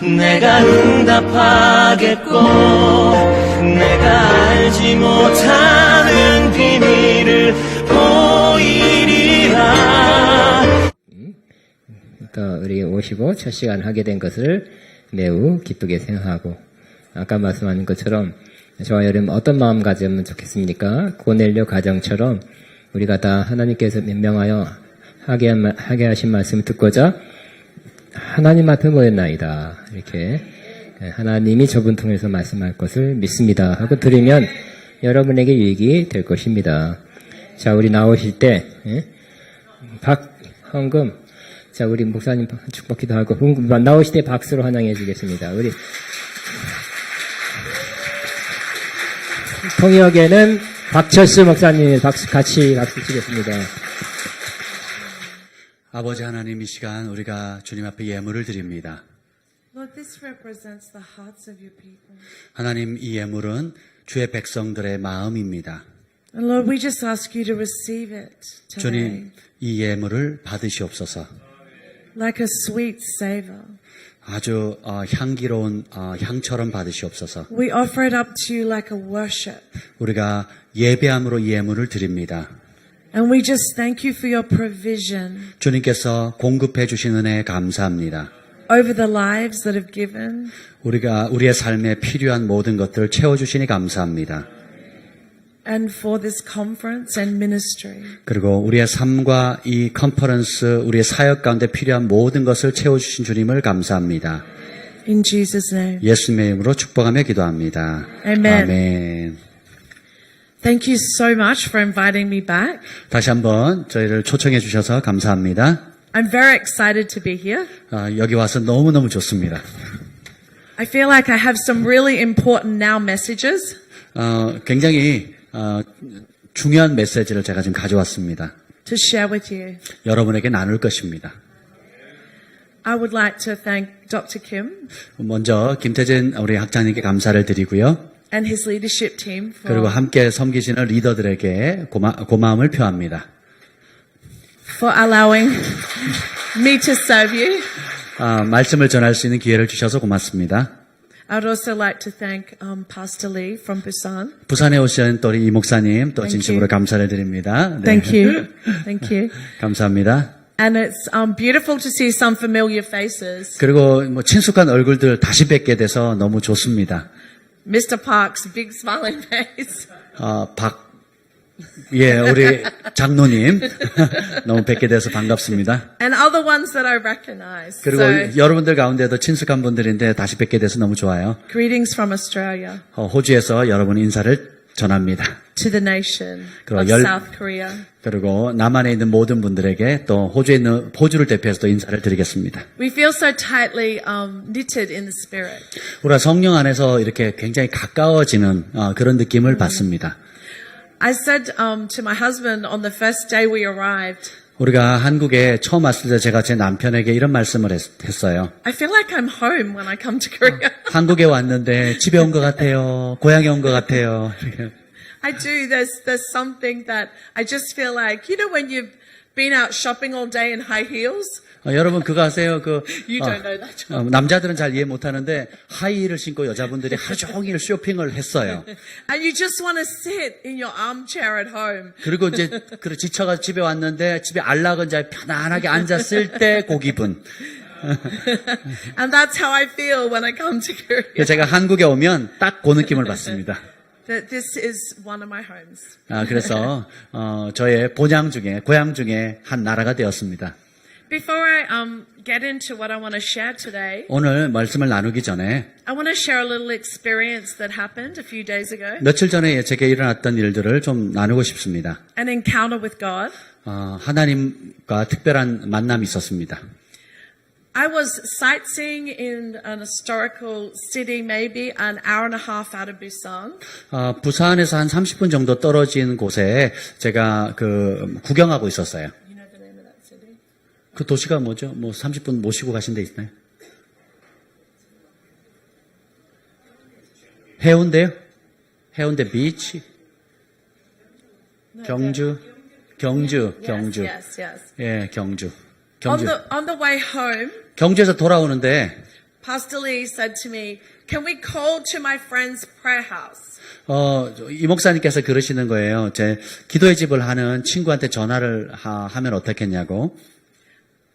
내가 응답하겠고 내가 알지 못하는 비밀을 보이리라. 그러니까 우리 55 첫 시간 하게 된 것을 매우 기쁘게 생각하고, 아까 말씀하신 것처럼 저와 여러분 어떤 마음 가지면 좋겠습니까? 고넬료 가정처럼 우리가 다 하나님께서 명하여 하게 하신 말씀을 듣고자 하나님 앞에 모였나이다. 이렇게 하나님이 저분 통해서 말씀할 것을 믿습니다 하고 드리면 여러분에게 유익이 될 것입니다. 자, 우리 나오실 때 박헌금, 자, 우리 목사님 축복기도 하고 나오실 때 박수로 환영해 주겠습니다. 우리 통역에는 박철수 목사님 같이 박수 치겠습니다. 아버지 하나님, 이 시간 우리가 주님 앞에 예물을 드립니다. Lord, this represents the hearts of your people. 하나님, 이 예물은 주의 백성들의 마음입니다. And Lord, we just ask you to receive it today. 주님, 이 예물을 받으시옵소서. Like a sweet savor. 아주 향기로운 향처럼 받으시옵소서. We offer it up to you like a worship. 우리가 예배함으로 이 예물을 드립니다. And we just thank you for your provision 주님께서 공급해 주신 은혜에 감사합니다. over the lives that have given. 우리의 삶에 필요한 모든 것들을 채워주시니 감사합니다. And for this conference and ministry. 그리고 우리의 삶과 이 컨퍼런스, 우리의 사역 가운데 필요한 모든 것을 채워주신 주님을 감사합니다. In Jesus' name. 예수님의 이름으로 축복하며 기도합니다. Amen. 아멘. Thank you so much for inviting me back. 다시 한번 저희를 초청해 주셔서 감사합니다. I'm very excited to be here. 여기 와서 너무너무 좋습니다. I feel like I have some really important now messages. 굉장히 중요한 메시지를 제가 지금 가져왔습니다. To share with you. 여러분에게 나눌 것입니다. I would like to thank Dr. Kim 먼저 김태진 우리 학장님께 감사를 드리고요. and his leadership team 그리고 함께 섬기시는 리더들에게 고마움을 표합니다. for allowing me to serve you. 말씀을 전할 수 있는 기회를 주셔서 고맙습니다. I would also like to thank Pastor Lee from Busan. 부산에 오신 또 우리 이 목사님 또 Thank 진심으로 you. 감사를 드립니다. 네. Thank you. Thank you. 감사합니다. And it's beautiful to see some familiar faces. 그리고 친숙한 얼굴들 다시 뵙게 돼서 너무 좋습니다. Mr. Park's big smiling face. 우리 장로님 너무 뵙게 돼서 반갑습니다. And other ones that I recognize. 그리고 So, 여러분들 가운데도 친숙한 분들인데 다시 뵙게 돼서 너무 좋아요. greetings from Australia 호주에서 여러분 인사를 전합니다. to the nation 그리고 of South Korea. 그리고 남한에 있는 모든 분들에게 또 호주를 대표해서 또 인사를 드리겠습니다. We feel so tightly knitted in the spirit. 우리가 성령 안에서 이렇게 굉장히 가까워지는 그런 느낌을 받습니다. I said to my husband on the first day we arrived, 우리가 한국에 처음 왔을 때 제가 제 남편에게 이런 말씀을 했어요. I feel like I'm home when I come to Korea. 한국에 왔는데 집에 온 것 같아요. 고향에 온 것 같아요. I do. There's something that I just feel like, when you've been out shopping all day in high heels. 여러분 그거 아세요? You don't know that. 남자들은 잘 이해 못하는데 하이힐을 신고 여자분들이 하루 종일 쇼핑을 했어요. And you just want to sit in your armchair at home. 그리고 이제 지쳐가 집에 왔는데 집에 안락은 잘 편안하게 앉았을 때 그 기분. And that's how I feel when I come to Korea. 제가 한국에 오면 딱 그 느낌을 받습니다. That this is one of my homes. 그래서 저의 고향 중에 한 나라가 되었습니다. Before I get into what I want to share today, 오늘 말씀을 나누기 전에 I want to share a little experience that happened a few days ago. 며칠 전에 제게 일어났던 일들을 좀 나누고 싶습니다. An encounter with God. 하나님과 특별한 만남이 있었습니다. I was sightseeing in an historical city, maybe an hour and a half out of Busan. 부산에서 한 30분 정도 떨어진 곳에 제가 구경하고 있었어요. You know the name of that city? 그 도시가 뭐죠? 30분 모시고 가신 데 있나요? 해운대요? 해운대 비치? 경주? Yes. 예, 경주. On the way home, 경주에서 돌아오는데 Pastor Lee said to me, "Can we call to my friend's prayer house?" 이 목사님께서 그러시는 거예요. 제 기도의 집을 하는 친구한테 전화를 하면 어떻겠냐고.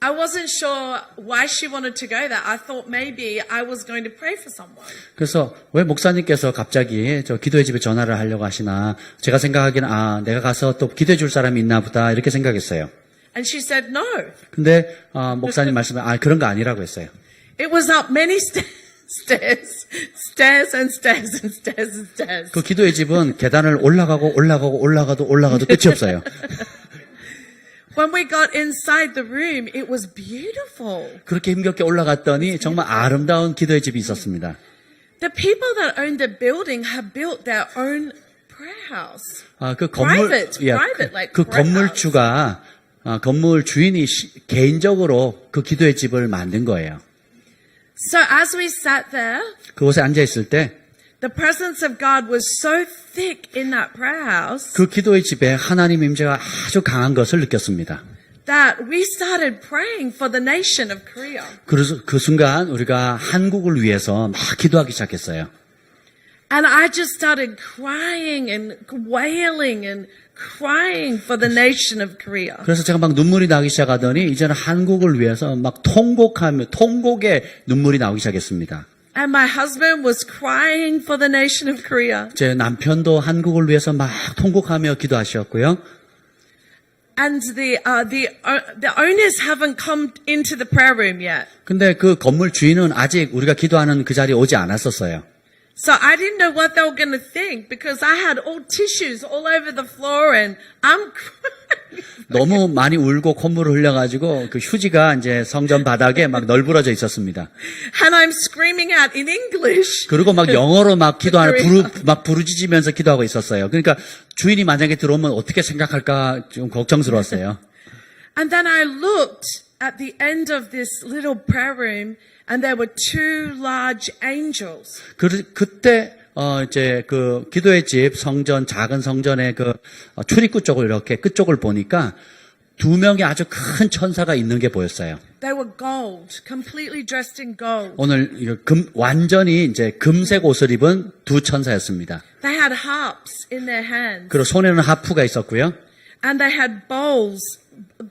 I wasn't sure why she wanted to go there. I thought maybe I was going to pray for someone. 그래서 왜 목사님께서 갑자기 저 기도의 집에 전화를 하려고 하시나 제가 생각하기는 내가 가서 또 기도해 줄 사람이 있나 보다 이렇게 생각했어요. And she said no. 근데 목사님 말씀에 그런 거 아니라고 했어요. It was up many stairs and stairs and stairs and stairs. 그 기도의 집은 계단을 올라가도 끝이 없어요. When we got inside the room, it was beautiful. 그렇게 힘겹게 올라갔더니 정말 아름다운 기도의 집이 있었습니다. The people that own the building have built their own prayer house. 그 건물, private, like 그 prayer 건물주가, 건물 주인이 개인적으로 그 기도의 집을 만든 거예요. So as we sat there, 그곳에 앉아 있을 때, the presence of God was so thick in that prayer house 그 기도의 집에 하나님 임재가 아주 강한 것을 느꼈습니다. that we started praying for the nation of Korea. 그래서 그 순간 우리가 한국을 위해서 막 기도하기 시작했어요. And I just started crying and wailing and crying for the nation of Korea. 그래서 제가 막 눈물이 나기 시작하더니 이제는 한국을 위해서 막 통곡의 눈물이 나오기 시작했습니다. And my husband was crying for the nation of Korea. 제 남편도 한국을 위해서 막 통곡하며 기도하셨고요. And the owners haven't come into the prayer room yet. 근데 그 건물 주인은 아직 우리가 기도하는 그 자리에 오지 않았었어요. So I didn't know what they were going to think because I had all tissues all over the floor and I'm crying. 너무 많이 울고 콧물을 흘려가지고 그 휴지가 이제 성전 바닥에 막 널브러져 있었습니다. And I'm screaming out in English. 그리고 막 영어로 막 막 부르짖으면서 기도하고 있었어요. 그러니까 주인이 만약에 들어오면 어떻게 생각할까 좀 걱정스러웠어요. And then I looked at the end of this little prayer room and there were two large angels. 그때 이제 그 기도의 집 성전 작은 성전의 그 출입구 쪽을 이렇게 끝쪽을 보니까 두 명의 아주 큰 천사가 있는 게 보였어요. They were gold, completely dressed in gold. 오늘 완전히 이제 금색 옷을 입은 두 천사였습니다. They had harps in their hands. 그리고 손에는 하프가 있었고요. And they had bowls,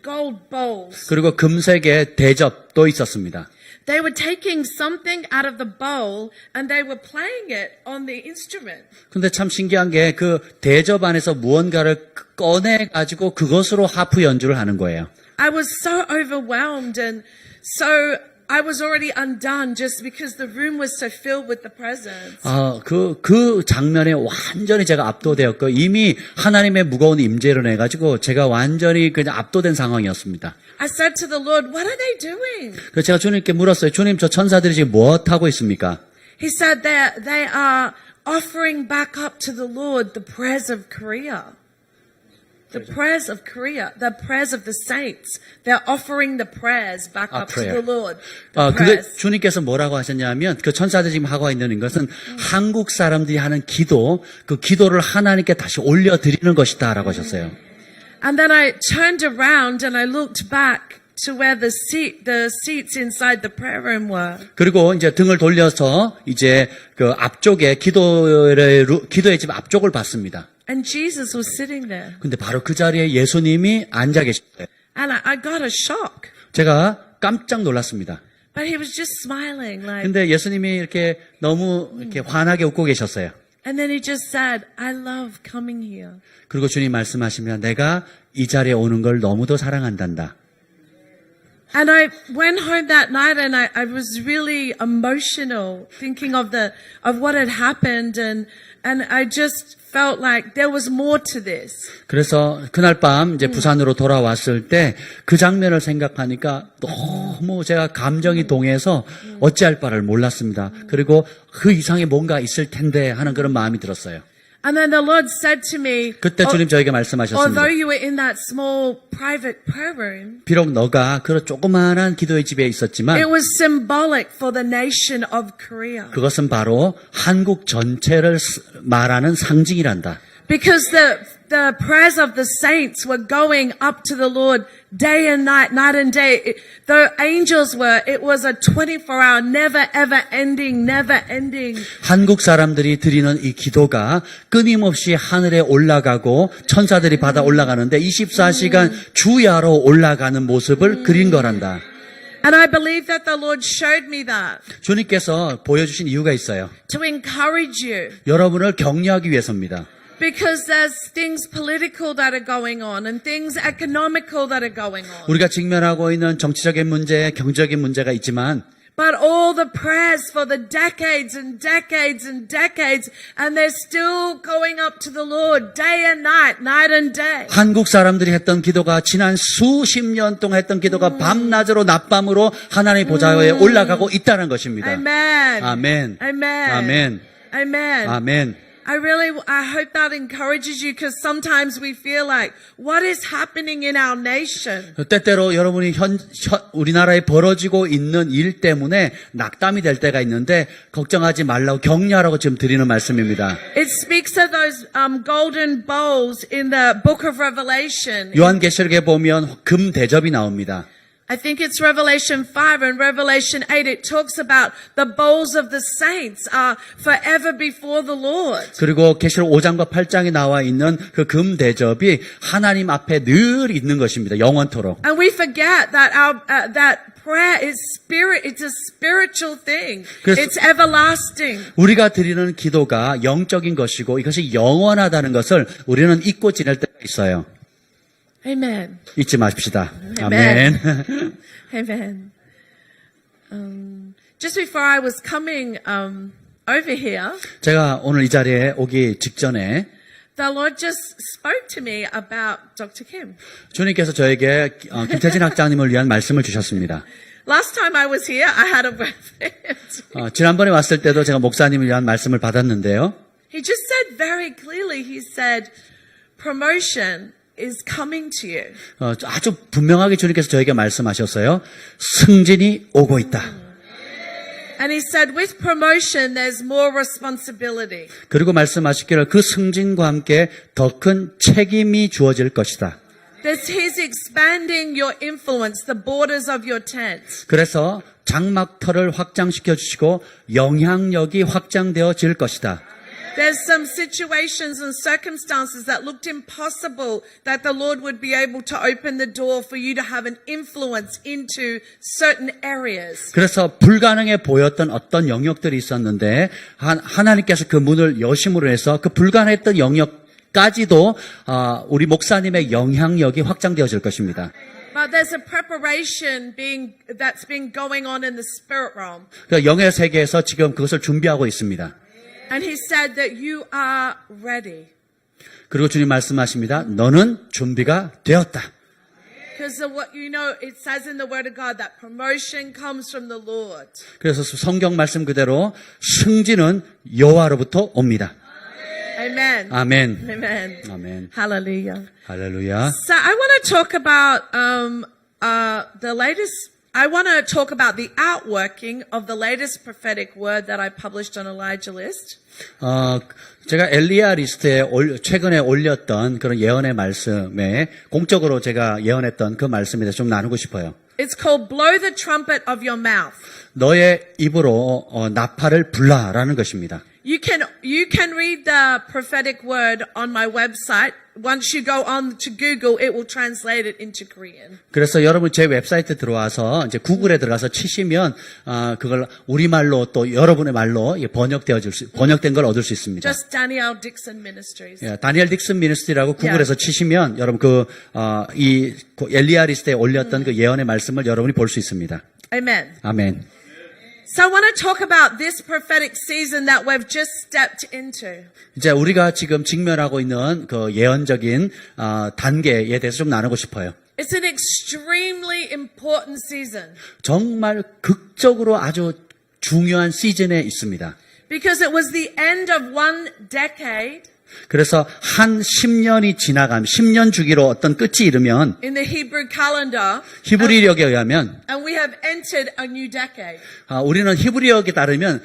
gold bowls. 그리고 금색의 대접도 있었습니다. They were taking something out of the bowl and they were playing it on the instrument. 근데 참 신기한 게 그 대접 안에서 무언가를 꺼내 가지고 그것으로 하프 연주를 하는 거예요. I was so overwhelmed and so I was already undone just because the room was so filled with the presence. 그 장면에 완전히 제가 압도되었고 이미 하나님의 무거운 임재를 내 가지고 제가 완전히 그냥 압도된 상황이었습니다. I said to the Lord, what are they doing? 그래서 제가 주님께 물었어요. 주님, 저 천사들이 지금 뭐 하고 있습니까? He said they are offering back up to the Lord the prayers of Korea. The prayers of Korea, the prayers of the saints. They're offering the prayers back up to the Lord. 근데 주님께서 뭐라고 하셨냐면 그 천사들이 지금 하고 있는 것은 한국 사람들이 하는 기도, 그 기도를 하나님께 다시 올려드리는 것이다라고 하셨어요. And then I turned around and I looked back to where the seats inside the prayer room were. 그리고 이제 등을 돌려서 이제 그 앞쪽에 기도의 집 앞쪽을 봤습니다. And Jesus was sitting there. 근데 바로 그 자리에 예수님이 앉아 계셨어요. And I got a shock. 제가 깜짝 놀랐습니다. But he was just smiling like. 근데 예수님이 이렇게 너무 이렇게 환하게 웃고 계셨어요. And then he just said, I love coming here. 그리고 주님 말씀하시면 내가 이 자리에 오는 걸 너무도 사랑한단다. And I went home that night and I was really emotional thinking of what had happened and I just felt like there was more to this. 그래서 그날 밤 이제 부산으로 돌아왔을 때 그 장면을 생각하니까 너무 제가 감정이 동해서 어찌할 바를 몰랐습니다. 그리고 그 이상의 뭔가 있을 텐데 하는 그런 마음이 들었어요. And then the Lord said to me, 그때 주님 저에게 말씀하셨습니다. although you were in that small private prayer room, 비록 너가 그런 조그마한 기도의 집에 있었지만 it was symbolic for the nation of Korea. 그것은 바로 한국 전체를 말하는 상징이란다. Because the prayers of the saints were going up to the Lord day and night, night and day. The angels were, it was a 24-hour, never ever ending. 한국 사람들이 드리는 이 기도가 끊임없이 하늘에 올라가고 천사들이 받아 올라가는데 24시간 주야로 올라가는 모습을 그린 거란다. And I believe that the Lord showed me that 주님께서 보여주신 이유가 있어요. to encourage you. 여러분을 격려하기 위해서입니다. Because there's things political that are going on and things economical that are going on. 우리가 직면하고 있는 정치적인 문제, 경제적인 문제가 있지만 But all the prayers for the decades and decades and decades, and they're still going up to the Lord day and night, night and day. 한국 사람들이 했던 기도가 지난 수십 년 동안 했던 기도가 밤낮으로 낮밤으로 하나님의 보좌에 올라가고 있다는 것입니다. Amen. 아멘. Amen. 아멘. Amen. 아멘. I hope that encourages you because sometimes we feel like, what is happening in our nation? 때때로 여러분이 우리나라에 벌어지고 있는 일 때문에 낙담이 될 때가 있는데 걱정하지 말라고 격려하라고 지금 드리는 말씀입니다. It speaks of those golden bowls in the book of Revelation. 요한계시록에 보면 금 대접이 나옵니다. I think it's Revelation 5 and Revelation 8. It talks about the bowls of the saints are forever before the Lord. 그리고 계시록 5장과 8장에 나와 있는 그 금 대접이 하나님 앞에 늘 있는 것입니다. 영원토록. And we forget that that prayer is spirit. It's a spiritual thing. It's everlasting. 우리가 드리는 기도가 영적인 것이고 이것이 영원하다는 것을 우리는 잊고 지낼 때가 있어요. Amen. 잊지 마십시다. Amen. 아멘. Amen. Just before I was coming over here, 제가 오늘 이 자리에 오기 직전에 the Lord just spoke to me about Dr. Kim. 주님께서 저에게 김태진 학장님을 위한 말씀을 주셨습니다. Last time I was here, I had a word for him. 지난번에 왔을 때도 제가 목사님을 위한 말씀을 받았는데요. He just said very clearly, he said, promotion is coming to you. 아주 분명하게 주님께서 저에게 말씀하셨어요. 승진이 오고 있다. And he said, with promotion, there's more responsibility. 그리고 말씀하시기를 그 승진과 함께 더 큰 책임이 주어질 것이다. He's expanding your influence, the borders of your tent. 그래서 장막터를 확장시켜 주시고 영향력이 확장되어질 것이다. There's some situations and circumstances that looked impossible that the Lord would be able to open the door for you to have an influence into certain areas. 그래서 불가능해 보였던 어떤 영역들이 있었는데 하나님께서 그 문을 여심으로 해서 그 불가능했던 영역까지도 우리 목사님의 영향력이 확장되어질 것입니다. But there's a preparation that's been going on in the spirit realm. 그러니까 영의 세계에서 지금 그것을 준비하고 있습니다. And he said that you are ready. 그리고 주님 말씀하십니다. 너는 준비가 되었다. Because it says in the Word of God that promotion comes from the Lord. 그래서 성경 말씀 그대로 승진은 여호와로부터 옵니다. Amen. 아멘. Amen. 아멘. Hallelujah. 할렐루야. So I want to talk about the latest. I want to talk about the outworking of the latest prophetic word that I published on Elijah List. 제가 엘리야 리스트에 최근에 올렸던 그런 예언의 말씀에 공적으로 제가 예언했던 그 말씀에 대해서 좀 나누고 싶어요. It's called blow the trumpet of your mouth. 너의 입으로 나팔을 불라라는 것입니다. You can read the prophetic word on my website. Once you go on to Google, it will translate it into Korean. 그래서 여러분 제 웹사이트 들어와서 이제 구글에 들어가서 치시면 그걸 우리말로 또 여러분의 말로 번역된 걸 얻을 수 있습니다. Just Danielle Dixon Ministries. 예, 다니엘 딕슨 미니스트리라고 구글에서 치시면 여러분 이 엘리야 리스트에 올렸던 그 예언의 말씀을 여러분이 볼 수 있습니다. Amen. 아멘. So I want to talk about this prophetic season that we've just stepped into. 이제 우리가 지금 직면하고 있는 그 예언적인 단계에 대해서 좀 나누고 싶어요. It's an extremely important season. 정말 극적으로 아주 중요한 시즌에 있습니다. Because it was the end of one decade. 그래서 한 10년이 지나가면 10년 주기로 어떤 끝이 이르면 in the Hebrew calendar, 히브리력에 의하면 and we have entered a new decade. 우리는 히브리력에 따르면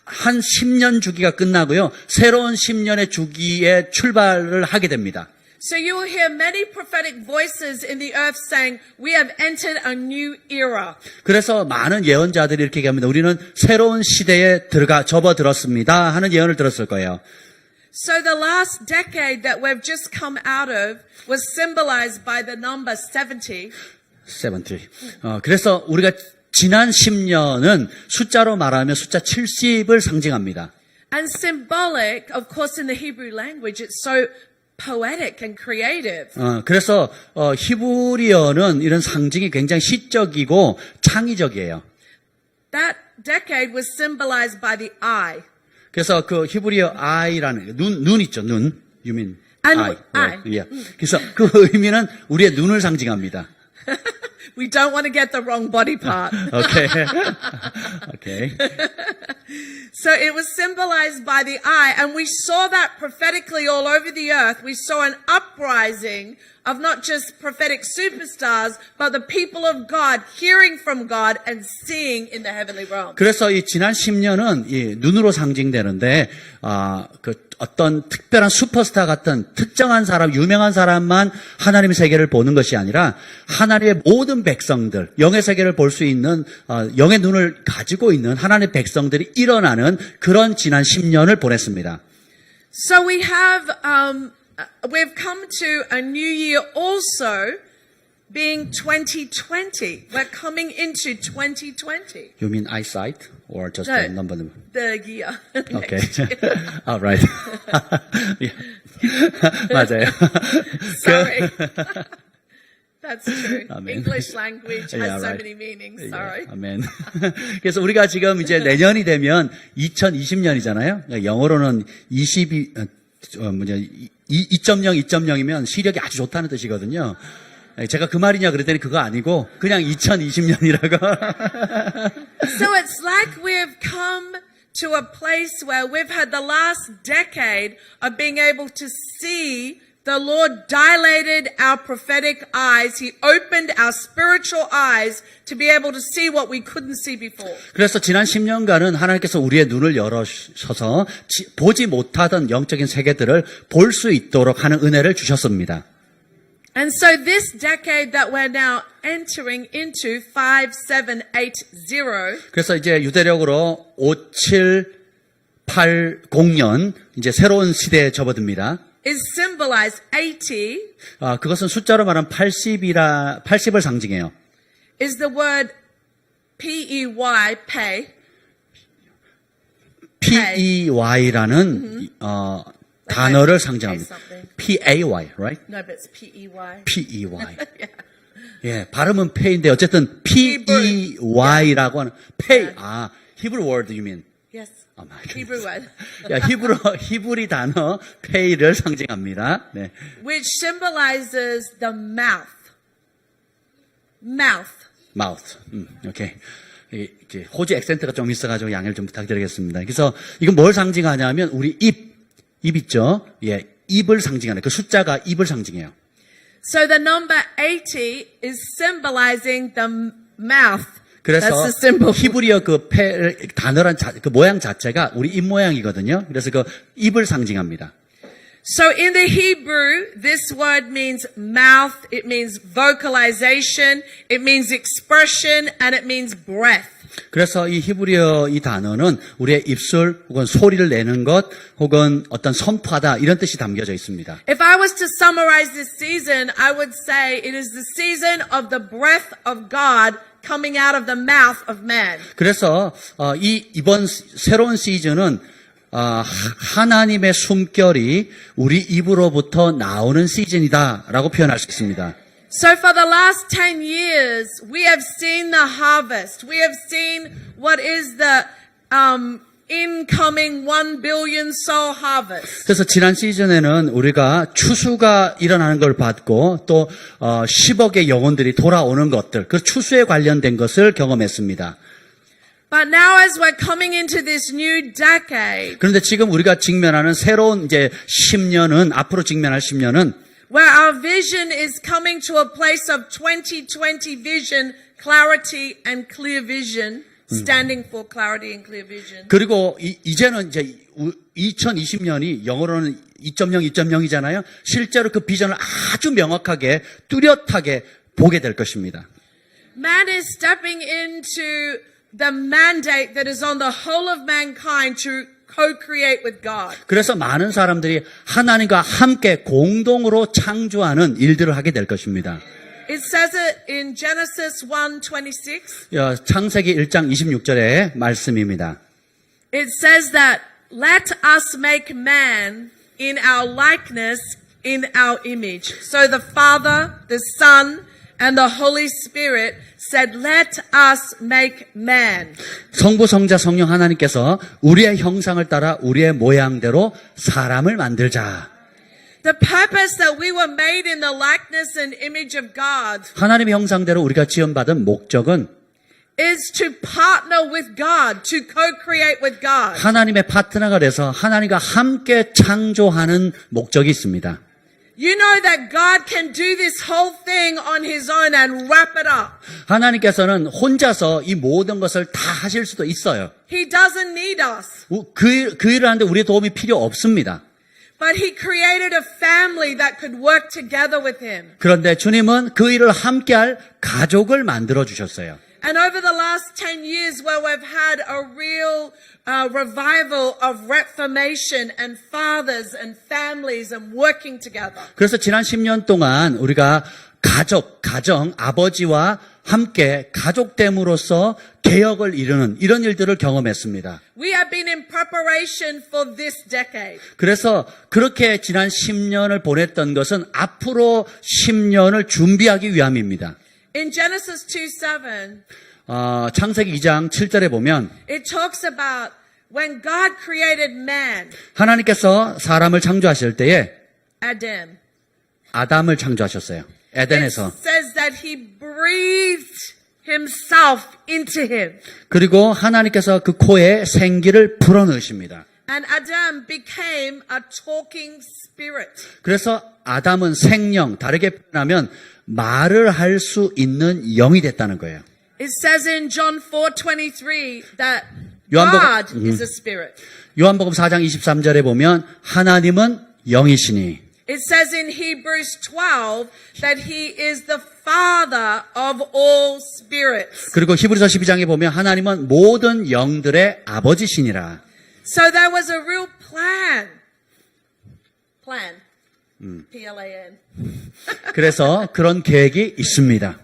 한 10년 주기가 끝나고요. 새로운 10년의 주기에 출발을 하게 됩니다. So you will hear many prophetic voices in the earth saying, we have entered a new era. 그래서 많은 예언자들이 이렇게 얘기합니다. 우리는 새로운 시대에 접어들었습니다 하는 예언을 들었을 거예요. So the last decade that we've just come out of was symbolized by the number 70. 70. 그래서 우리가 지난 10년은 숫자로 말하면 숫자 70을 상징합니다. And symbolic, of course, in the Hebrew language, it's so poetic and creative. 그래서 히브리어는 이런 상징이 굉장히 시적이고 창의적이에요. That decade was symbolized by the eye. 그래서 그 히브리어 eye라는 눈 있죠, 눈. You mean eye. Right. Yeah. 그래서 그 의미는 우리의 눈을 상징합니다. We don't want to get the wrong body part. Okay. Okay. So it was symbolized by the eye, and we saw that prophetically all over the earth. We saw an uprising of not just prophetic superstars, but the people of God hearing from God and seeing in the heavenly realm. 그래서 이 지난 10년은 이 눈으로 상징되는데, 그 어떤 특별한 슈퍼스타 같은 특정한 사람, 유명한 사람만 하나님의 세계를 보는 것이 아니라 하나님의 모든 백성들, 영의 세계를 볼 수 있는, 영의 눈을 가지고 있는 하나님의 백성들이 일어나는 그런 지난 10년을 보냈습니다. So we have, we've come to a new year also being 2020. We're coming into 2020. You mean eyesight or just No. the number? The year. Okay. Next year. All right. Yeah. 맞아요. Sorry. That's true. Amen. English language has Yeah, so right. many meanings. Sorry. 아멘. 그래서 우리가 지금 이제 내년이 되면 2020년이잖아요. 영어로는 2.0, 2.0이면 시력이 아주 좋다는 뜻이거든요. 제가 그 말이냐 그랬더니 그거 아니고 그냥 2020년이라고. So it's like we've come to a place where we've had the last decade of being able to see. The Lord dilated our prophetic eyes. He opened our spiritual eyes to be able to see what we couldn't see before. 그래서 지난 10년간은 하나님께서 우리의 눈을 열어셔서 보지 못하던 영적인 세계들을 볼 수 있도록 하는 은혜를 주셨습니다. And so this decade that we're now entering into, 5780, 그래서 이제 유대력으로 5780년 이제 새로운 시대에 접어듭니다. is symbolized 80 그것은 숫자로 말하면 80을 상징해요. is the word P-E-Y, pay. P-E-Y라는 단어를 상징합니다. P-A-Y, right? No, but it's P-E-Y. P-E-Y. 예, 발음은 pay인데 어쨌든 P-E-Y라고 하는 pay. Hebrew word you mean? Yes. Oh my goodness. Hebrew word. 야, 히브리 단어 pay를 상징합니다. 네. Which symbolizes the mouth. Mouth. mouth. 오케이. 이제 호주 액센트가 좀 있어가지고 양해를 좀 부탁드리겠습니다. 그래서 이건 뭘 상징하냐면 우리 입 있죠? 예, 입을 상징하는 그 숫자가 입을 상징해요. So the number 80 is symbolizing the mouth. 그래서 That's the symbol. 히브리어 그 단어란 그 모양 자체가 우리 입 모양이거든요. 그래서 그 입을 상징합니다. So in the Hebrew, this word means mouth, it means vocalization, it means expression, and it means breath. 그래서 이 히브리어 이 단어는 우리의 입술 혹은 소리를 내는 것 혹은 어떤 선포하다 이런 뜻이 담겨져 있습니다. If I was to summarize this season, I would say it is the season of the breath of God coming out of the mouth of man. 그래서 이번 새로운 시즌은 하나님의 숨결이 우리 입으로부터 나오는 시즌이다라고 표현할 수 있습니다. So for the last 10 years, we have seen the harvest. We have seen what is the incoming 1 billion soul harvest. 그래서 지난 시즌에는 우리가 추수가 일어나는 걸 봤고 또 10억의 영혼들이 돌아오는 것들, 그 추수에 관련된 것을 경험했습니다. But now as we're coming into this new decade, 그런데 지금 우리가 직면하는 새로운 이제 10년은, 앞으로 직면할 10년은 where our vision is coming to a place of 2020 vision, clarity and clear vision, standing for clarity and clear vision. 그리고 이제는 이제 2020년이 영어로는 2.0, 2.0이잖아요. 실제로 그 비전을 아주 명확하게 뚜렷하게 보게 될 것입니다. Man is stepping into the mandate that is on the whole of mankind to co-create with God. 그래서 많은 사람들이 하나님과 함께 공동으로 창조하는 일들을 하게 될 것입니다. It says it in Genesis 1:26. 창세기 1장 26절의 말씀입니다. It says that let us make man in our likeness, in our image. So the Father, the Son, and the Holy Spirit said, let us make man. 성부, 성자, 성령 하나님께서 우리의 형상을 따라 우리의 모양대로 사람을 만들자. The purpose that we were made in the likeness and image of God 하나님의 형상대로 우리가 지원받은 목적은 is to partner with God, to co-create with God. 하나님의 파트너가 돼서 하나님과 함께 창조하는 목적이 있습니다. You know that God can do this whole thing on His own and wrap it up. 하나님께서는 혼자서 이 모든 것을 다 하실 수도 있어요. He doesn't need us. 그 일을 하는데 우리의 도움이 필요 없습니다. But He created a family that could work together with Him. 그런데 주님은 그 일을 함께할 가족을 만들어 주셨어요. And over the last 10 years where we've had a real revival of reformation and fathers and families and working together. 그래서 지난 10년 동안 우리가 가정, 아버지와 함께 가족됨으로써 개혁을 이루는 이런 일들을 경험했습니다. We have been in preparation for this decade. 그래서 그렇게 지난 10년을 보냈던 것은 앞으로 10년을 준비하기 위함입니다. In Genesis 2:7, 창세기 2장 7절에 보면 it talks about when God created man, 하나님께서 사람을 창조하실 때에 Adam. 아담을 창조하셨어요. 에덴에서. It says that He breathed Himself into him. 그리고 하나님께서 그 코에 생기를 불어넣으십니다. And Adam became a talking spirit. 그래서 아담은 생령, 다르게 표현하면 말을 할 수 있는 영이 됐다는 거예요. It says in John 4:23 that 요한복음- God is a spirit. 요한복음 4장 23절에 보면 하나님은 영이시니 It says in Hebrews 12 that He is the Father of all spirits. 그리고 히브리서 12장에 보면 하나님은 모든 영들의 아버지시니라. So there was a real plan. P-L-A-N. 그래서 그런 계획이 있습니다.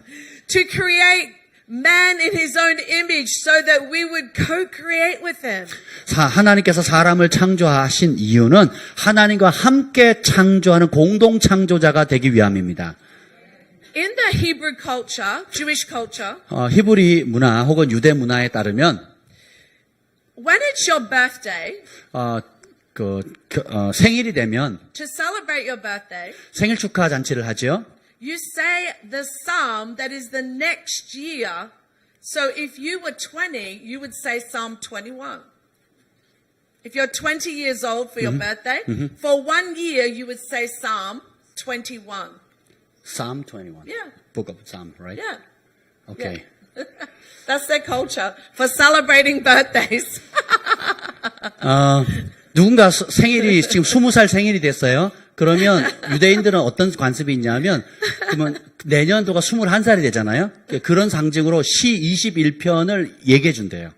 To create man in His own image so that we would co-create with Him. 하나님께서 사람을 창조하신 이유는 하나님과 함께 창조하는 공동 창조자가 되기 위함입니다. In the Hebrew culture, Jewish culture, 히브리 문화 혹은 유대 문화에 따르면 when it's your birthday, 생일이 되면 to celebrate your birthday, 생일 축하 잔치를 하죠. you say the psalm that is the next year. So if you were 20, you would say Psalm 21. If you're 20 years old for your birthday, for 1 year you would say Psalm 21. Psalm 21. Yeah. Book of Psalm, right? Yeah. Okay. That's their culture for celebrating birthdays. 누군가 생일이 지금 20살 생일이 됐어요. 그러면 유대인들은 어떤 관습이 있냐면 그러면 내년도가 21살이 되잖아요. 그런 상징으로 시 21편을 얘기해 준대요.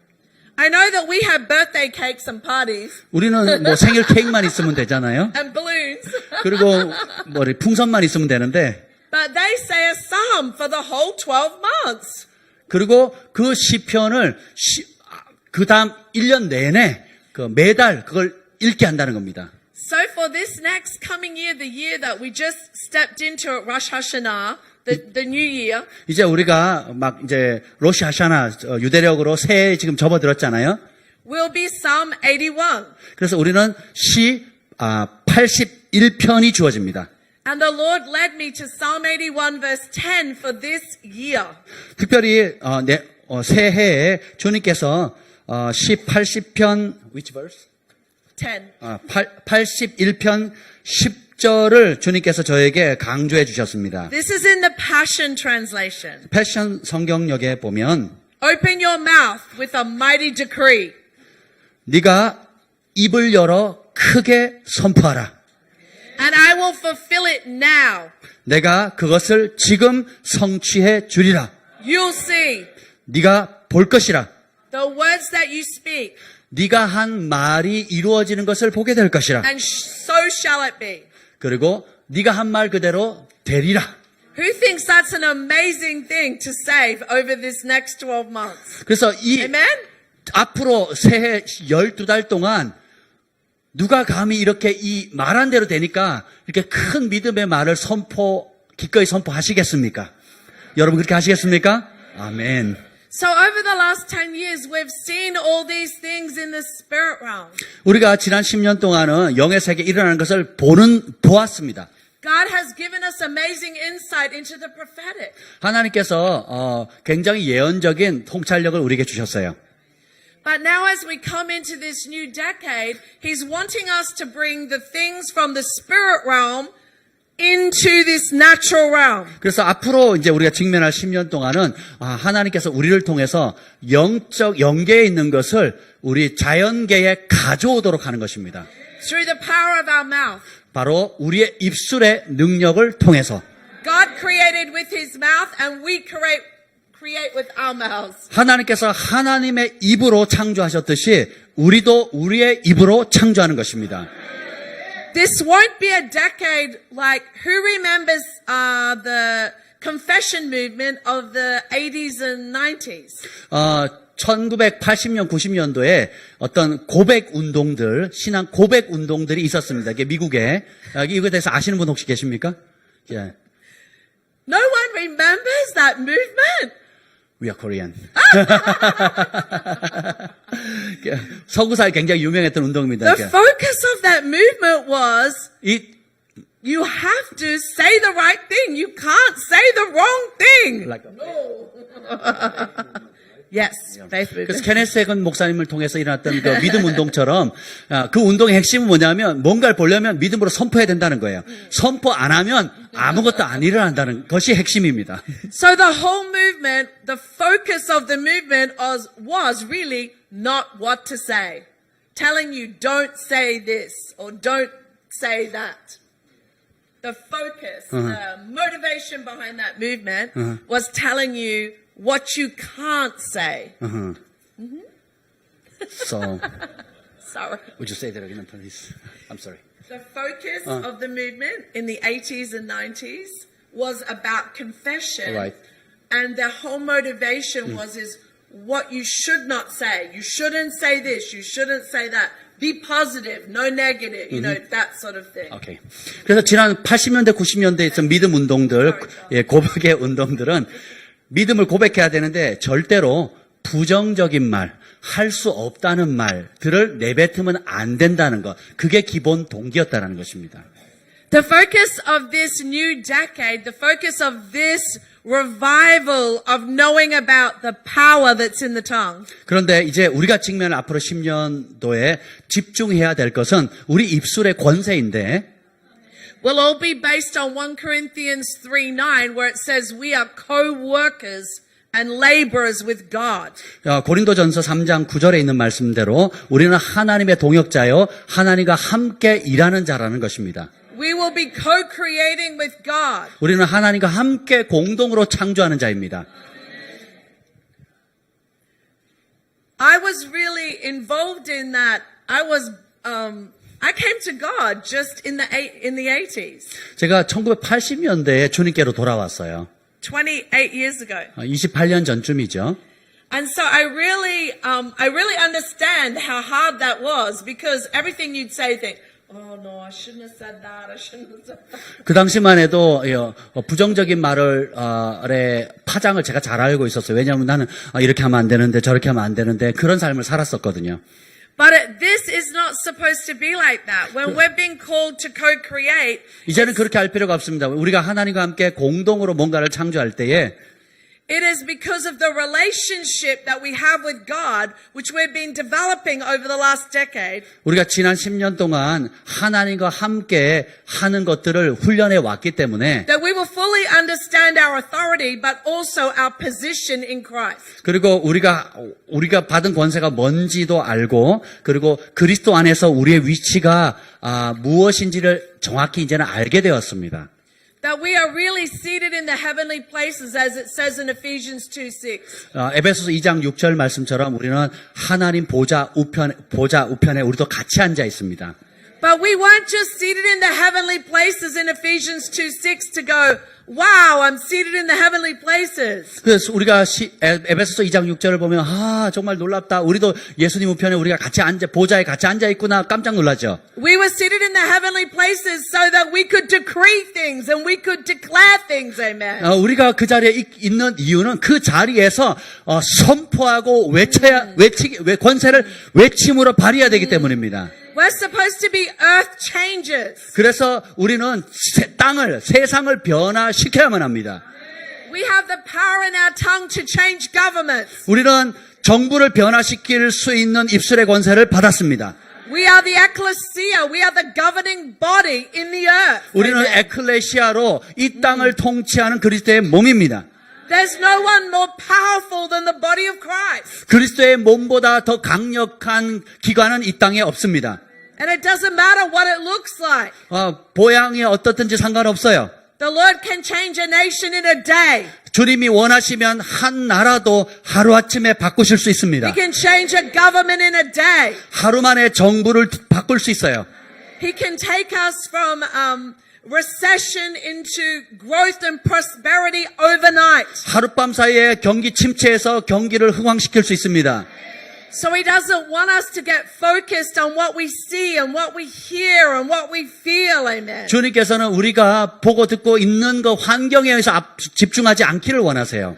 I know that we have birthday cakes and parties 우리는 뭐 생일 케이크만 있으면 되잖아요. and balloons, 그리고 뭐 풍선만 있으면 되는데 but they say a psalm for the whole 12 months. 그리고 그 시편을 그 다음 1년 내내 매달 그걸 읽게 한다는 겁니다. So for this next coming year, the year that we just stepped into at Rosh Hashanah, the new year, 이제 우리가 막 이제 로시 하샤나 유대력으로 새해 지금 접어들었잖아요. will be Psalm 81. 그래서 우리는 시 81편이 주어집니다. And the Lord led me to Psalm 81 verse 10 for this year. 특별히 새해에 주님께서 80편 which verse? 10. 81편 10절을 주님께서 저에게 강조해 주셨습니다. This is in the Passion Translation. 패션 성경역에 보면 Open your mouth with a mighty decree. 네가 입을 열어 크게 선포하라. And I will fulfill it now. 내가 그것을 지금 성취해 주리라. You'll see 네가 볼 것이라. the words that you speak, 네가 한 말이 이루어지는 것을 보게 될 것이라. and so shall it be. 그리고 네가 한 말 그대로 되리라. Who thinks that's an amazing thing to save over this next 12 months? 그래서 이 Amen? 앞으로 새해 12달 동안 누가 감히 이렇게 이 말한 대로 되니까 이렇게 큰 믿음의 말을 기꺼이 선포하시겠습니까? 여러분 그렇게 하시겠습니까? 아멘. So over the last 10 years, we've seen all these things in the spirit realm. 우리가 지난 10년 동안은 영의 세계에 일어나는 것을 보았습니다. God has given us amazing insight into the prophetic. 하나님께서 굉장히 예언적인 통찰력을 우리에게 주셨어요. But now as we come into this new decade, He's wanting us to bring the things from the spirit realm into this natural realm. 그래서 앞으로 이제 우리가 직면할 10년 동안은 하나님께서 우리를 통해서 영계에 있는 것을 우리 자연계에 가져오도록 하는 것입니다. Through the power of our mouth. 바로 우리의 입술의 능력을 통해서 God created with His mouth and we create with our mouths. 하나님께서 하나님의 입으로 창조하셨듯이 우리도 우리의 입으로 창조하는 것입니다. This won't be a decade like who remembers the confession movement of the 80s and 90s? 1980년, 90년도에 어떤 고백 운동들, 신앙 고백 운동들이 있었습니다. 이게 미국에. 이거에 대해서 아시는 분 혹시 계십니까? 예. No one remembers that movement. We are Korean. 서구사에 굉장히 유명했던 운동입니다. The focus of that movement was you have to say the right thing. You can't say the wrong thing. Yes, faith 그래서 movement. 케네스 해건 목사님을 통해서 일어났던 그 믿음 운동처럼 그 운동의 핵심은 뭐냐면 뭔가를 보려면 믿음으로 선포해야 된다는 거예요. 선포 안 하면 아무것도 안 일어난다는 것이 핵심입니다. So the whole movement, the focus of the movement was really not what to say. Telling you don't say this or don't say that. The focus, the motivation behind that movement was telling you what you can't say. So, Sorry. would you say that again, please? I'm sorry. The focus of the movement in the 80s and 90s was about confession. Right. And their whole motivation is what you should not say. You shouldn't say this. You shouldn't say that. Be positive, no negative, you know, that sort of thing. 오케이. 그래서 지난 80년대, 90년대에 있던 믿음 운동들, 고백의 운동들은 믿음을 고백해야 되는데 절대로 부정적인 말, 할 수 없다는 말들을 내뱉으면 안 된다는 것. 그게 기본 동기였다는 것입니다. The focus of this new decade, the focus of this revival of knowing about the power that's in the tongue. 그런데 이제 우리가 직면할 앞으로 10년도에 집중해야 될 것은 우리 입술의 권세인데 Will all be based on 1 Corinthians 3:9 where it says we are co-workers and laborers with God. 고린도전서 3장 9절에 있는 말씀대로 우리는 하나님의 동역자요 하나님과 함께 일하는 자라는 것입니다. We will be co-creating with God. 우리는 하나님과 함께 공동으로 창조하는 자입니다. I was really involved in that. I came to God just in the 80s. 제가 1980년대에 주님께로 돌아왔어요. 28 years ago. 28년 전쯤이죠. And so I really understand how hard that was because everything you'd say, you think, oh no, I shouldn't have said that. I shouldn't have said that. 그 당시만 해도 부정적인 말을 파장을 제가 잘 알고 있었어요. 왜냐하면 나는 이렇게 하면 안 되는데 저렇게 하면 안 되는데 그런 삶을 살았었거든요. But this is not supposed to be like that. When we're being called to co-create, 이제는 그렇게 할 필요가 없습니다. 우리가 하나님과 함께 공동으로 뭔가를 창조할 때에 It is because of the relationship that we have with God, which we've been developing over the last decade, 우리가 지난 10년 동안 하나님과 함께 하는 것들을 훈련해 왔기 때문에 that we will fully understand our authority, but also our position in Christ. 그리고 우리가 받은 권세가 뭔지도 알고 그리고 그리스도 안에서 우리의 위치가 무엇인지를 정확히 이제는 알게 되었습니다. That we are really seated in the heavenly places, as it says in Ephesians 2:6. 에베소서 2장 6절 말씀처럼 우리는 하나님 보좌 우편에 우리도 같이 앉아 있습니다. But we weren't just seated in the heavenly places in Ephesians 2:6 to go, wow, I'm seated in the heavenly places. 그래서 우리가 에베소서 2장 6절을 보면 정말 놀랍다. 우리도 예수님 우편에 우리가 보좌에 같이 앉아 있구나. 깜짝 놀라죠. We were seated in the heavenly places so that we could decree things and we could declare things. Amen. 우리가 그 자리에 있는 이유는 그 자리에서 선포하고 권세를 외침으로 발휘해야 되기 때문입니다. We're supposed to be earth changers. 그래서 우리는 세상을 변화시켜야만 합니다. We have the power in our tongue to change governments. 우리는 정부를 변화시킬 수 있는 입술의 권세를 받았습니다. We are the ecclesia. We are the governing body in the earth. 우리는 Amen. 에클레시아로 이 땅을 통치하는 그리스도의 몸입니다. There's no one more powerful than the body of Christ. 그리스도의 몸보다 더 강력한 기관은 이 땅에 없습니다. And it doesn't matter what it looks like. 모양이 어떻든지 상관없어요. The Lord can change a nation in a day. 주님이 원하시면 한 나라도 하루아침에 바꾸실 수 있습니다. He can change a government in a day. 하루 만에 정부를 바꿀 수 있어요. He can take us from recession into growth and prosperity overnight. 하룻밤 사이에 경기 침체에서 경기를 흥황시킬 수 있습니다. So he doesn't want us to get focused on what we see and what we hear and what we feel. Amen. 주님께서는 우리가 보고 듣고 있는 그 환경에 의해서 집중하지 않기를 원하세요.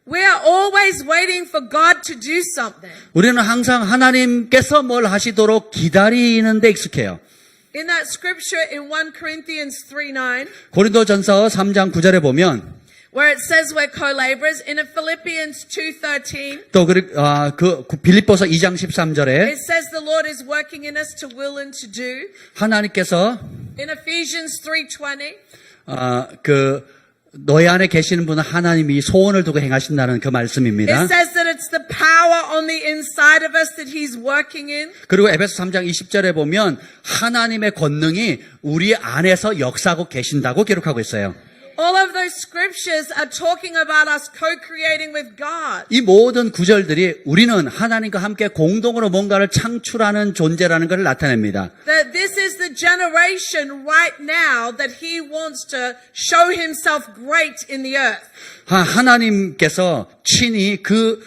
We are always waiting for God to do something. 우리는 항상 하나님께서 뭘 하시도록 기다리는 데 익숙해요. In that scripture in 1 Corinthians 3:9, 고린도전서 3장 9절에 보면 where it says we're co-laborers, in Philippians 2:13, 또 빌립보서 2장 13절에 it says the Lord is working in us to will and to do. 하나님께서 In Ephesians 3:20, 너희 안에 계시는 분은 하나님이 소원을 두고 행하신다는 그 말씀입니다. it says that it's the power on the inside of us that He's working in. 그리고 에베소 3장 20절에 보면 하나님의 권능이 우리 안에서 역사하고 계신다고 기록하고 있어요. All of those scriptures are talking about us co-creating with God. 이 모든 구절들이 우리는 하나님과 함께 공동으로 뭔가를 창출하는 존재라는 것을 나타냅니다. That this is the generation right now that He wants to show Himself great in the earth. 하나님께서 친히 그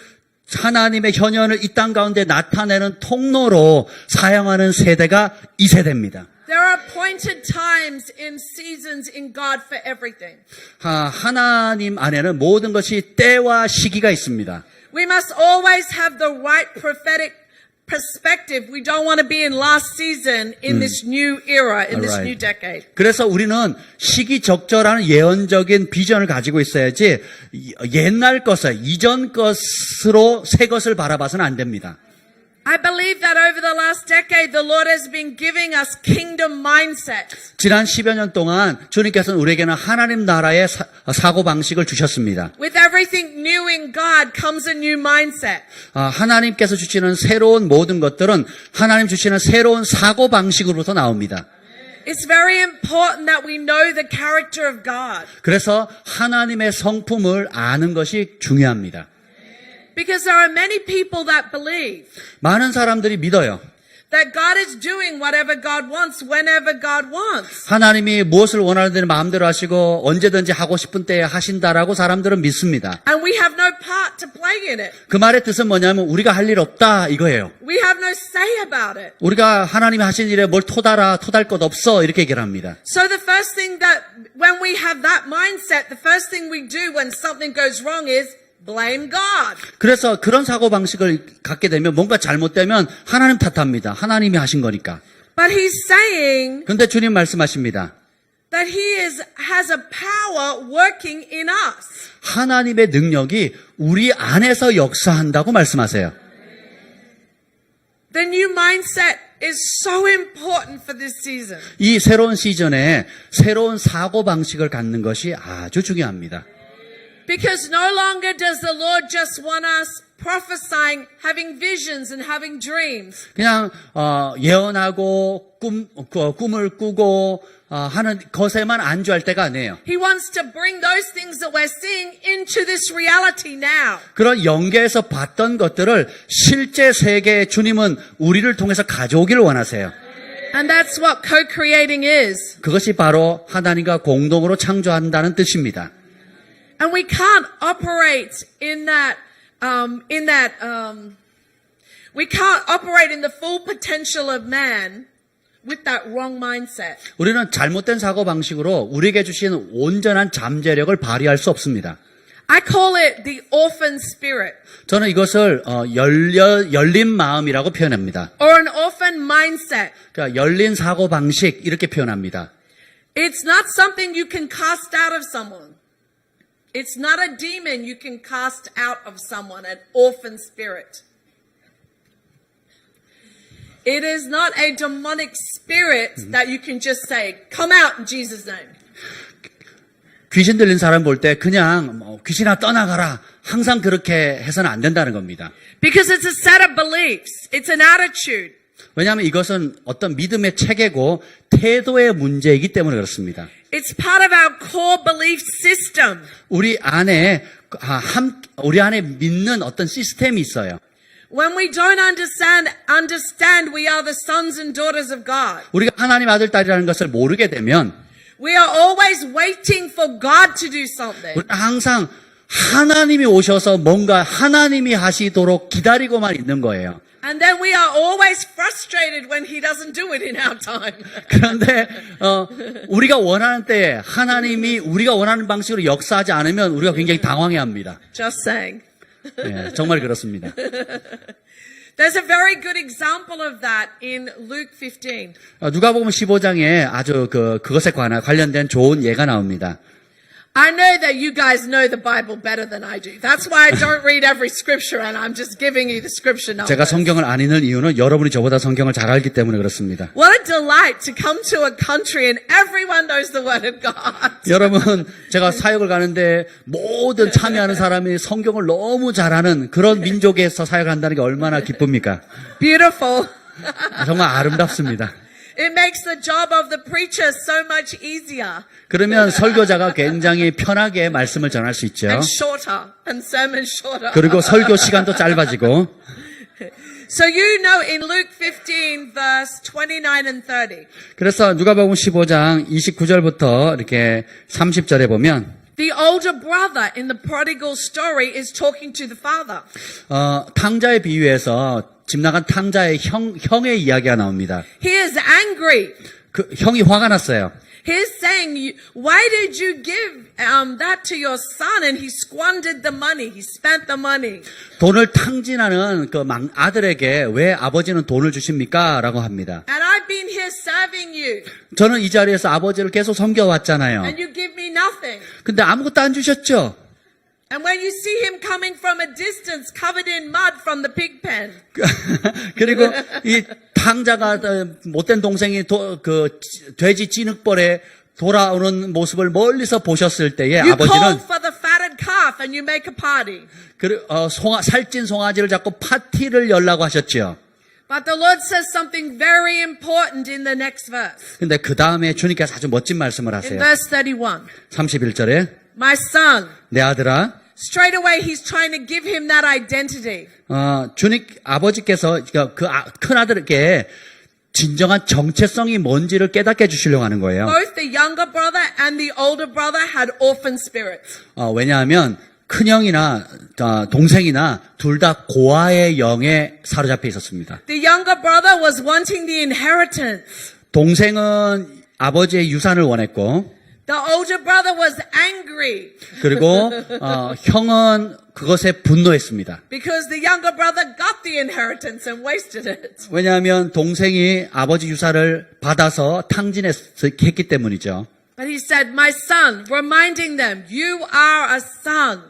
하나님의 현현을 이 땅 가운데 나타내는 통로로 사용하는 세대가 이 세대입니다. There are appointed times and seasons in God for everything. 하나님 안에는 모든 것이 때와 시기가 있습니다. We must always have the right prophetic perspective. We don't want to be in last season in this new era, in this Alright. new decade. 그래서 우리는 시기적절한 예언적인 비전을 가지고 있어야지 옛날 것을 이전 것으로 새 것을 바라봐서는 안 됩니다. I believe that over the last decade, the Lord has been giving us kingdom mindsets. 지난 10여 년 동안 주님께서는 우리에게는 하나님 나라의 사고방식을 주셨습니다. With everything new in God comes a new mindset. 하나님께서 주시는 새로운 모든 것들은 하나님 주시는 새로운 사고방식으로부터 나옵니다. It's very important that we know the character of God. 그래서 하나님의 성품을 아는 것이 중요합니다. Because there are many people that believe 많은 사람들이 믿어요. that God is doing whatever God wants, whenever God wants. 하나님이 무엇을 원하는 마음대로 하시고 언제든지 하고 싶은 때에 하신다라고 사람들은 믿습니다. And we have no part to play in it. 그 말의 뜻은 뭐냐면 우리가 할 일 없다 이거예요. We have no say about it. 우리가 하나님이 하신 일에 뭘 토달 것 없어 이렇게 얘기를 합니다. So the first thing that, when we have that mindset, the first thing we do when something goes wrong is blame God. 그래서 그런 사고방식을 갖게 되면 뭔가 잘못되면 하나님 탓합니다. 하나님이 하신 거니까. But He's saying 그런데 주님 말씀하십니다. that He has a power working in us. 하나님의 능력이 우리 안에서 역사한다고 말씀하세요. The new mindset is so important for this season. 이 새로운 시즌에 새로운 사고방식을 갖는 것이 아주 중요합니다. Because no longer does the Lord just want us prophesying, having visions and having dreams. 그냥 예언하고 꿈을 꾸고 하는 것에만 안주할 때가 아니에요. He wants to bring those things that we're seeing into this reality now. 그런 영계에서 봤던 것들을 실제 세계에 주님은 우리를 통해서 가져오기를 원하세요. And that's what co-creating is. 그것이 바로 하나님과 공동으로 창조한다는 뜻입니다. And we can't operate we can't operate in the full potential of man with that wrong mindset. 우리는 잘못된 사고방식으로 우리에게 주신 온전한 잠재력을 발휘할 수 없습니다. I call it the orphan spirit 저는 이것을 열린 마음이라고 표현합니다. or an orphan mindset. 그러니까 열린 사고방식 이렇게 표현합니다. It's not something you can cast out of someone. It's not a demon you can cast out of someone, an orphan spirit. It is not a demonic spirit that you can just say, come out in Jesus' name. 귀신 들린 사람 볼 때 그냥 귀신아 떠나가라 항상 그렇게 해서는 안 된다는 겁니다. Because it's a set of beliefs. It's an attitude. 왜냐하면 이것은 어떤 믿음의 체계고 태도의 문제이기 때문에 그렇습니다. It's part of our core belief system. 우리 안에 믿는 어떤 시스템이 있어요. When we don't understand we are the sons and daughters of God. 우리가 하나님 아들 딸이라는 것을 모르게 되면 We are always waiting for God to do something. 우리는 항상 하나님이 오셔서 뭔가 하나님이 하시도록 기다리고만 있는 거예요. And then we are always frustrated when He doesn't do it in our time. 그런데 우리가 원하는 때에 하나님이 우리가 원하는 방식으로 역사하지 않으면 우리가 굉장히 당황해합니다. Just saying. 네, 정말 그렇습니다. There's a very good example of that in Luke 15. 누가복음 15장에 아주 그것에 관련된 좋은 예가 나옵니다. I know that you guys know the Bible better than I do. That's why I don't read every scripture and I'm just giving you the scripture numbers. 제가 성경을 안 읽는 이유는 여러분이 저보다 성경을 잘 알기 때문에 그렇습니다. What a delight to come to a country and everyone knows the word of God. 여러분, 제가 사역을 가는데 모든 참여하는 사람이 성경을 너무 잘하는 그런 민족에서 사역한다는 게 얼마나 기쁩니까? Beautiful. 정말 아름답습니다. It makes the job of the preacher so much easier 그러면 설교자가 굉장히 편하게 말씀을 전할 수 있죠. and shorter and sermon shorter. 그리고 설교 시간도 짧아지고. So you know in Luke 15 verse 29 and 30. 그래서 누가복음 15장 29절부터 이렇게 30절에 보면 The older brother in the prodigal story is talking to the father. 탕자의 비유에서 집 나간 탕자의 형의 이야기가 나옵니다. He is angry. 그 형이 화가 났어요. He's saying, why did you give that to your son? And he squandered the money. He spent the money. 돈을 탕진하는 그 아들에게 왜 아버지는 돈을 주십니까? 라고 합니다. And I've been here serving you. 저는 이 자리에서 아버지를 계속 섬겨왔잖아요. And you give me nothing. 근데 아무것도 안 주셨죠? And when you see him coming from a distance, covered in mud from the pig pen. 그리고 이 탕자가 못된 동생이 돼지 찌늑벌에 돌아오는 모습을 멀리서 보셨을 때에 You 아버지는 call for the fatted calf and you make a party. 살찐 송아지를 잡고 파티를 열라고 하셨죠. But the Lord says something very important in the next verse. 근데 그 다음에 주님께서 아주 멋진 말씀을 In 하세요. verse 31. 31절에 My son. 내 아들아. Straight away he's trying to give him that identity. 주님 아버지께서 큰 아들에게 진정한 정체성이 뭔지를 깨닫게 해주시려고 하는 거예요. Both the younger brother and the older brother had orphan spirits. 왜냐하면 큰형이나 동생이나 둘 다 고아의 영에 사로잡혀 있었습니다. The younger brother was wanting the inheritance. 동생은 아버지의 유산을 원했고 The older brother was angry. 그리고 형은 그것에 분노했습니다. Because the younger brother got the inheritance and wasted it. 왜냐하면 동생이 아버지 유산을 받아서 탕진했기 때문이죠. But he said, my son, reminding them, you are a son.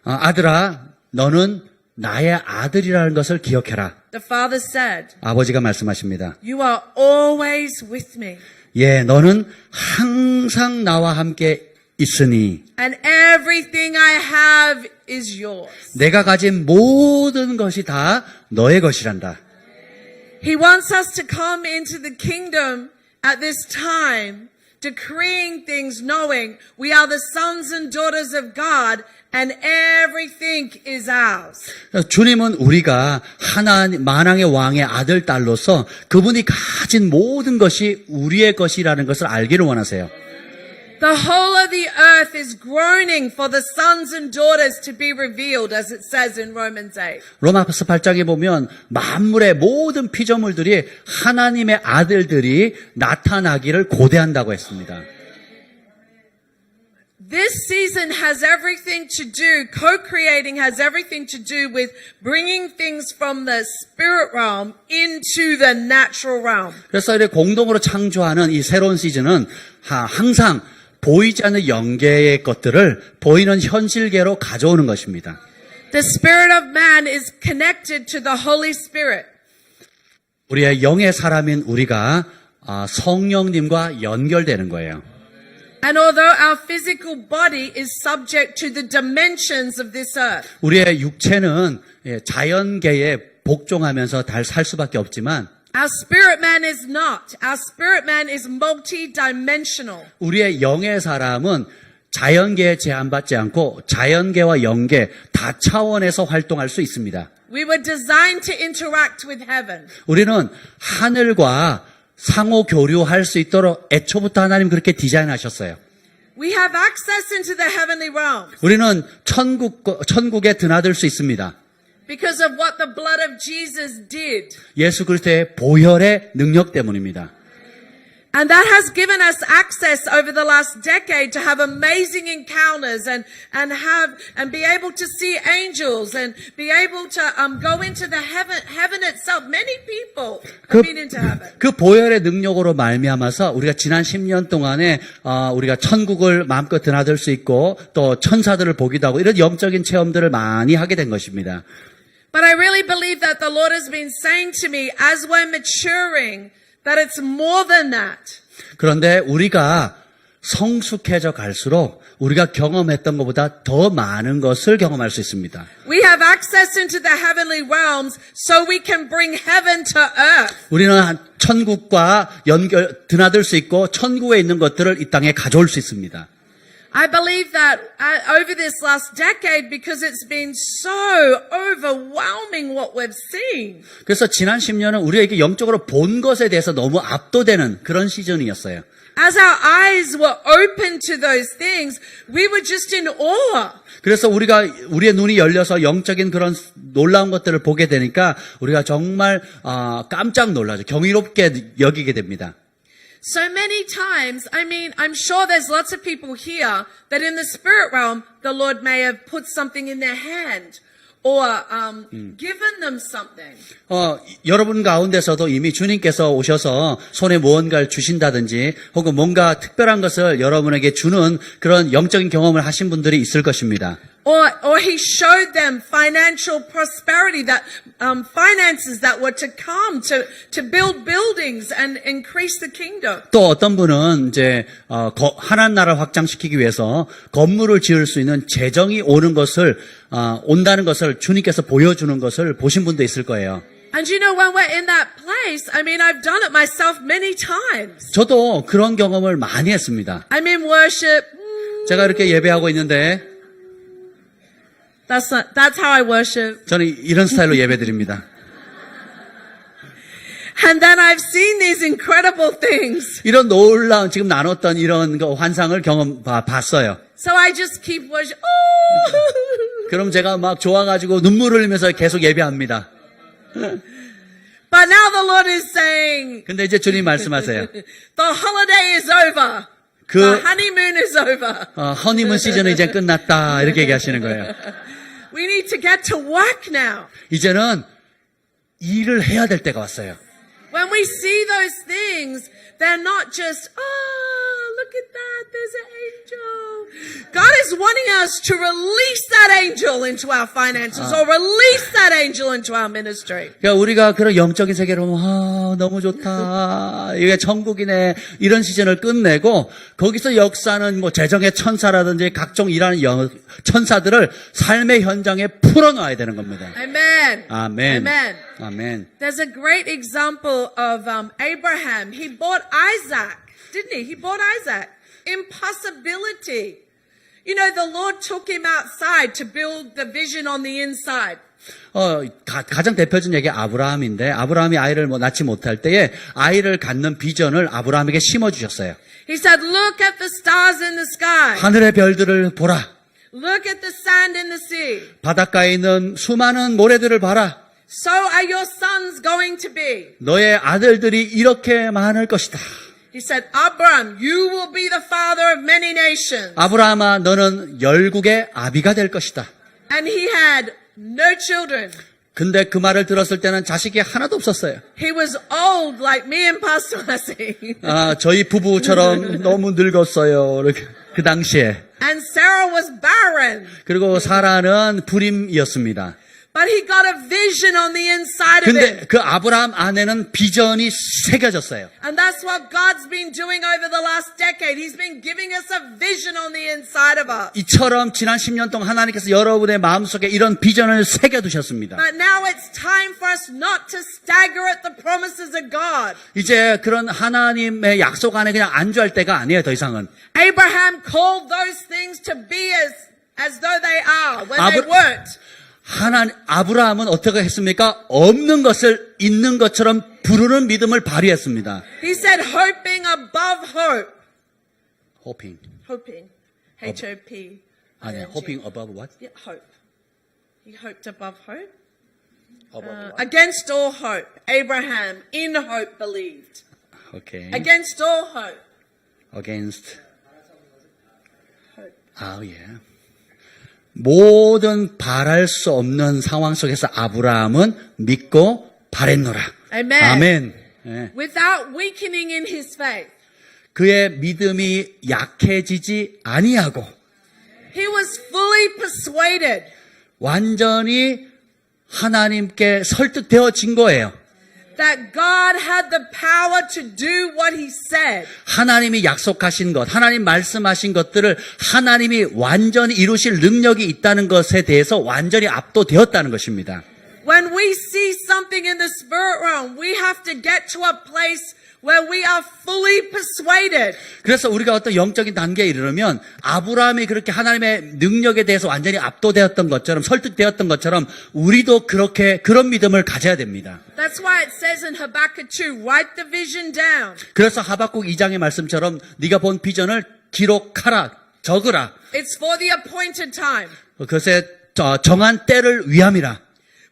아들아, 너는 나의 아들이라는 것을 기억해라. The father said, 아버지가 말씀하십니다. you are always with me. 예, 너는 항상 나와 함께 있으니 And everything I have is yours. 내가 가진 모든 것이 다 너의 것이란다. He wants us to come into the kingdom at this time, decreeing things, knowing we are the sons and daughters of God and everything is ours. 주님은 우리가 하나님 만왕의 왕의 아들 딸로서 그분이 가진 모든 것이 우리의 것이라는 것을 알기를 원하세요. The whole of the earth is groaning for the sons and daughters to be revealed, as it says in Romans 8. 로마서 8장에 보면 만물의 모든 피조물들이 하나님의 아들들이 나타나기를 고대한다고 했습니다. This season has everything to do, co-creating has everything to do with bringing things from the spirit realm into the natural realm. 그래서 이렇게 공동으로 창조하는 이 새로운 시즌은 항상 보이지 않는 영계의 것들을 보이는 현실계로 가져오는 것입니다. The spirit of man is connected to the Holy Spirit. 우리의 영의 사람인 우리가 성령님과 연결되는 거예요. And although our physical body is subject to the dimensions of this earth, 우리의 육체는 자연계에 복종하면서 잘 살 수밖에 없지만 our spirit man is not. Our spirit man is multi-dimensional. 우리의 영의 사람은 자연계에 제한받지 않고 자연계와 영계 다 차원에서 활동할 수 있습니다. We were designed to interact with heaven. 우리는 하늘과 상호 교류할 수 있도록 애초부터 하나님 그렇게 디자인하셨어요. We have access into the heavenly realms 우리는 천국에 드나들 수 있습니다. because of what the blood of Jesus did. 예수 그리스도의 보혈의 능력 때문입니다. And that has given us access over the last decade to have amazing encounters and be able to see angels and be able to go into the heaven itself. Many people have been into heaven. 그 보혈의 능력으로 말미암아서 우리가 지난 10년 동안에 우리가 천국을 마음껏 드나들 수 있고 또 천사들을 보기도 하고 이런 영적인 체험들을 많이 하게 된 것입니다. But I really believe that the Lord has been saying to me as we're maturing that it's more than that. 그런데 우리가 성숙해져 갈수록 우리가 경험했던 것보다 더 많은 것을 경험할 수 있습니다. We have access into the heavenly realms so we can bring heaven to earth. 우리는 천국과 드나들 수 있고 천국에 있는 것들을 이 땅에 가져올 수 있습니다. I believe that over this last decade, because it's been so overwhelming what we've seen. 그래서 지난 10년은 우리에게 영적으로 본 것에 대해서 너무 압도되는 그런 시즌이었어요. As our eyes were open to those things, we were just in awe. 그래서 우리의 눈이 열려서 영적인 그런 놀라운 것들을 보게 되니까 우리가 정말 깜짝 놀라죠. 경이롭게 여기게 됩니다. So many times, I'm sure there's lots of people here that in the spirit realm, the Lord may have put something in their hand or given them something. 여러분 가운데서도 이미 주님께서 오셔서 손에 무언가를 주신다든지 혹은 뭔가 특별한 것을 여러분에게 주는 그런 영적인 경험을 하신 분들이 있을 것입니다. Or he showed them financial prosperity, that finances that were to come to build buildings and increase the kingdom. 또 어떤 분은 이제 하나님 나라를 확장시키기 위해서 건물을 지을 수 있는 재정이 온다는 것을 주님께서 보여주는 것을 보신 분도 있을 거예요. And you know, when we're in that place, I've done it myself many times. 저도 그런 경험을 많이 했습니다. I'm in worship. 제가 이렇게 예배하고 있는데 That's how I worship. 저는 이런 스타일로 예배드립니다. And then I've seen these incredible things. 이런 놀라운 지금 나눴던 이런 환상을 봤어요. So I just keep worship. Oh! 그럼 제가 막 좋아가지고 눈물을 흘리면서 계속 예배합니다. But now the Lord is saying, 근데 이제 주님 말씀하세요. the holiday is over. The honeymoon is over. 허니문 시즌은 이제 끝났다 이렇게 얘기하시는 거예요. We need to get to work now. 이제는 일을 해야 될 때가 왔어요. When we see those things, they're not just, oh, look at that, there's an angel. God is wanting us to release that angel into our finances or release that angel into our ministry. 그러니까 우리가 그런 영적인 세계로 너무 좋다. 이게 천국이네. 이런 시즌을 끝내고 거기서 역사는 뭐 재정의 천사라든지 각종 일하는 천사들을 삶의 현장에 풀어놔야 되는 겁니다. Amen. 아멘. Amen. 아멘. There's a great example of Abraham. He bought Isaac, didn't he? He bought Isaac. Impossibility. You know, the Lord took him outside to build the vision on the inside. 가장 대표적인 얘기 아브라함인데 아브라함이 아이를 낳지 못할 때에 아이를 갖는 비전을 아브라함에게 심어주셨어요. He said, look at the stars in the sky. 하늘의 별들을 보라. Look at the sand in the sea. 바닷가에 있는 수많은 모래들을 봐라. So are your sons going to be. 너의 아들들이 이렇게 많을 것이다. He said, Abraham, you will be the father of many nations. 아브라함아, 너는 열국의 아비가 될 것이다. And he had no children. 근데 그 말을 들었을 때는 자식이 하나도 없었어요. He was old like me and Pastor Lassie. 저희 부부처럼 너무 늙었어요. 이렇게 그 당시에. And Sarah was barren. 그리고 사라는 불임이었습니다. But he got a vision on the inside of 근데 him. 그 아브라함 안에는 비전이 새겨졌어요. And that's what God's been doing over the last decade. He's been giving us a vision on the inside of us. 이처럼 지난 10년 동안 하나님께서 여러분의 마음속에 이런 비전을 새겨두셨습니다. But now it's time for us not to stagger at the promises of God. 이제 그런 하나님의 약속 안에 그냥 안주할 때가 아니에요, 더 이상은. Abraham called those things to be as though they are when they weren't. 아브라함은 어떻게 했습니까? 없는 것을 있는 것처럼 부르는 믿음을 발휘했습니다. He said, hoping above hope. Hoping. Hoping. H-O-P. 아니야, hoping above what? Yeah, hope. He hoped above hope. Above what? Against all hope, Abraham in hope believed. Okay. Against all hope. Against. Hope. 예. 모든 바랄 수 없는 상황 속에서 아브라함은 믿고 바랬노라. Amen. 아멘. 예. Without weakening in his faith. 그의 믿음이 약해지지 아니하고 He was fully persuaded. 완전히 하나님께 설득되어진 거예요. That God had the power to do what he said. 하나님이 약속하신 것, 하나님 말씀하신 것들을 하나님이 완전히 이루실 능력이 있다는 것에 대해서 완전히 압도되었다는 것입니다. When we see something in the spirit realm, we have to get to a place where we are fully persuaded. 그래서 우리가 어떤 영적인 단계에 이르면 아브라함이 그렇게 하나님의 능력에 대해서 완전히 압도되었던 것처럼 설득되었던 것처럼 우리도 그렇게 그런 믿음을 가져야 됩니다. That's why it says in Habakkuk 2, write the vision down. 그래서 하박국 2장의 말씀처럼 네가 본 비전을 기록하라, 적으라. It's for the appointed time. 그것에 정한 때를 위함이라.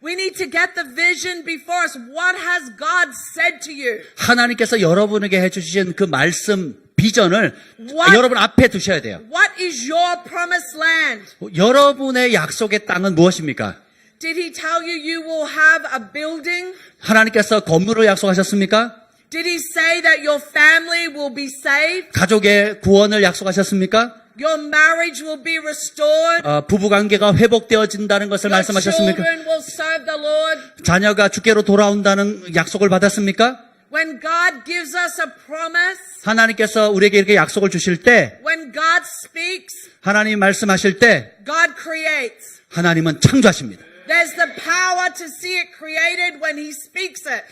We need to get the vision before us. What has God said to you? 하나님께서 여러분에게 해주신 그 말씀, 비전을 What? 여러분 앞에 두셔야 돼요. What is your promised land? 여러분의 약속의 땅은 무엇입니까? Did he tell you you will have a building? 하나님께서 건물을 약속하셨습니까? Did he say that your family will be saved? 가족의 구원을 약속하셨습니까? Your marriage will be restored? 부부관계가 회복되어진다는 것을 Your 말씀하셨습니까? children will serve the Lord? 자녀가 주께로 돌아온다는 약속을 받았습니까? When God gives us a promise, 하나님께서 우리에게 이렇게 약속을 주실 때, when God speaks, 하나님 말씀하실 때, God creates. 하나님은 창조하십니다. There's the power to see it created when he speaks it.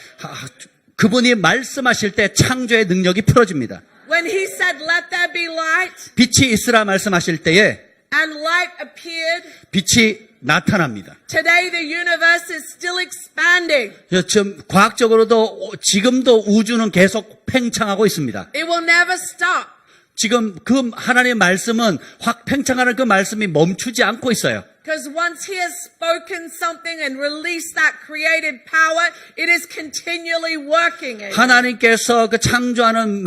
그분이 말씀하실 때 창조의 능력이 풀어집니다. When he said, let there be light, 빛이 있으라 말씀하실 때에 and light appeared, 빛이 나타납니다. today the universe is still expanding. 지금 과학적으로도 지금도 우주는 계속 팽창하고 있습니다. It will never stop. 지금 그 하나님의 말씀은 확 팽창하는 그 말씀이 멈추지 않고 있어요. Because once he has spoken something and released that created power, it is continually working. 하나님께서 그 창조하는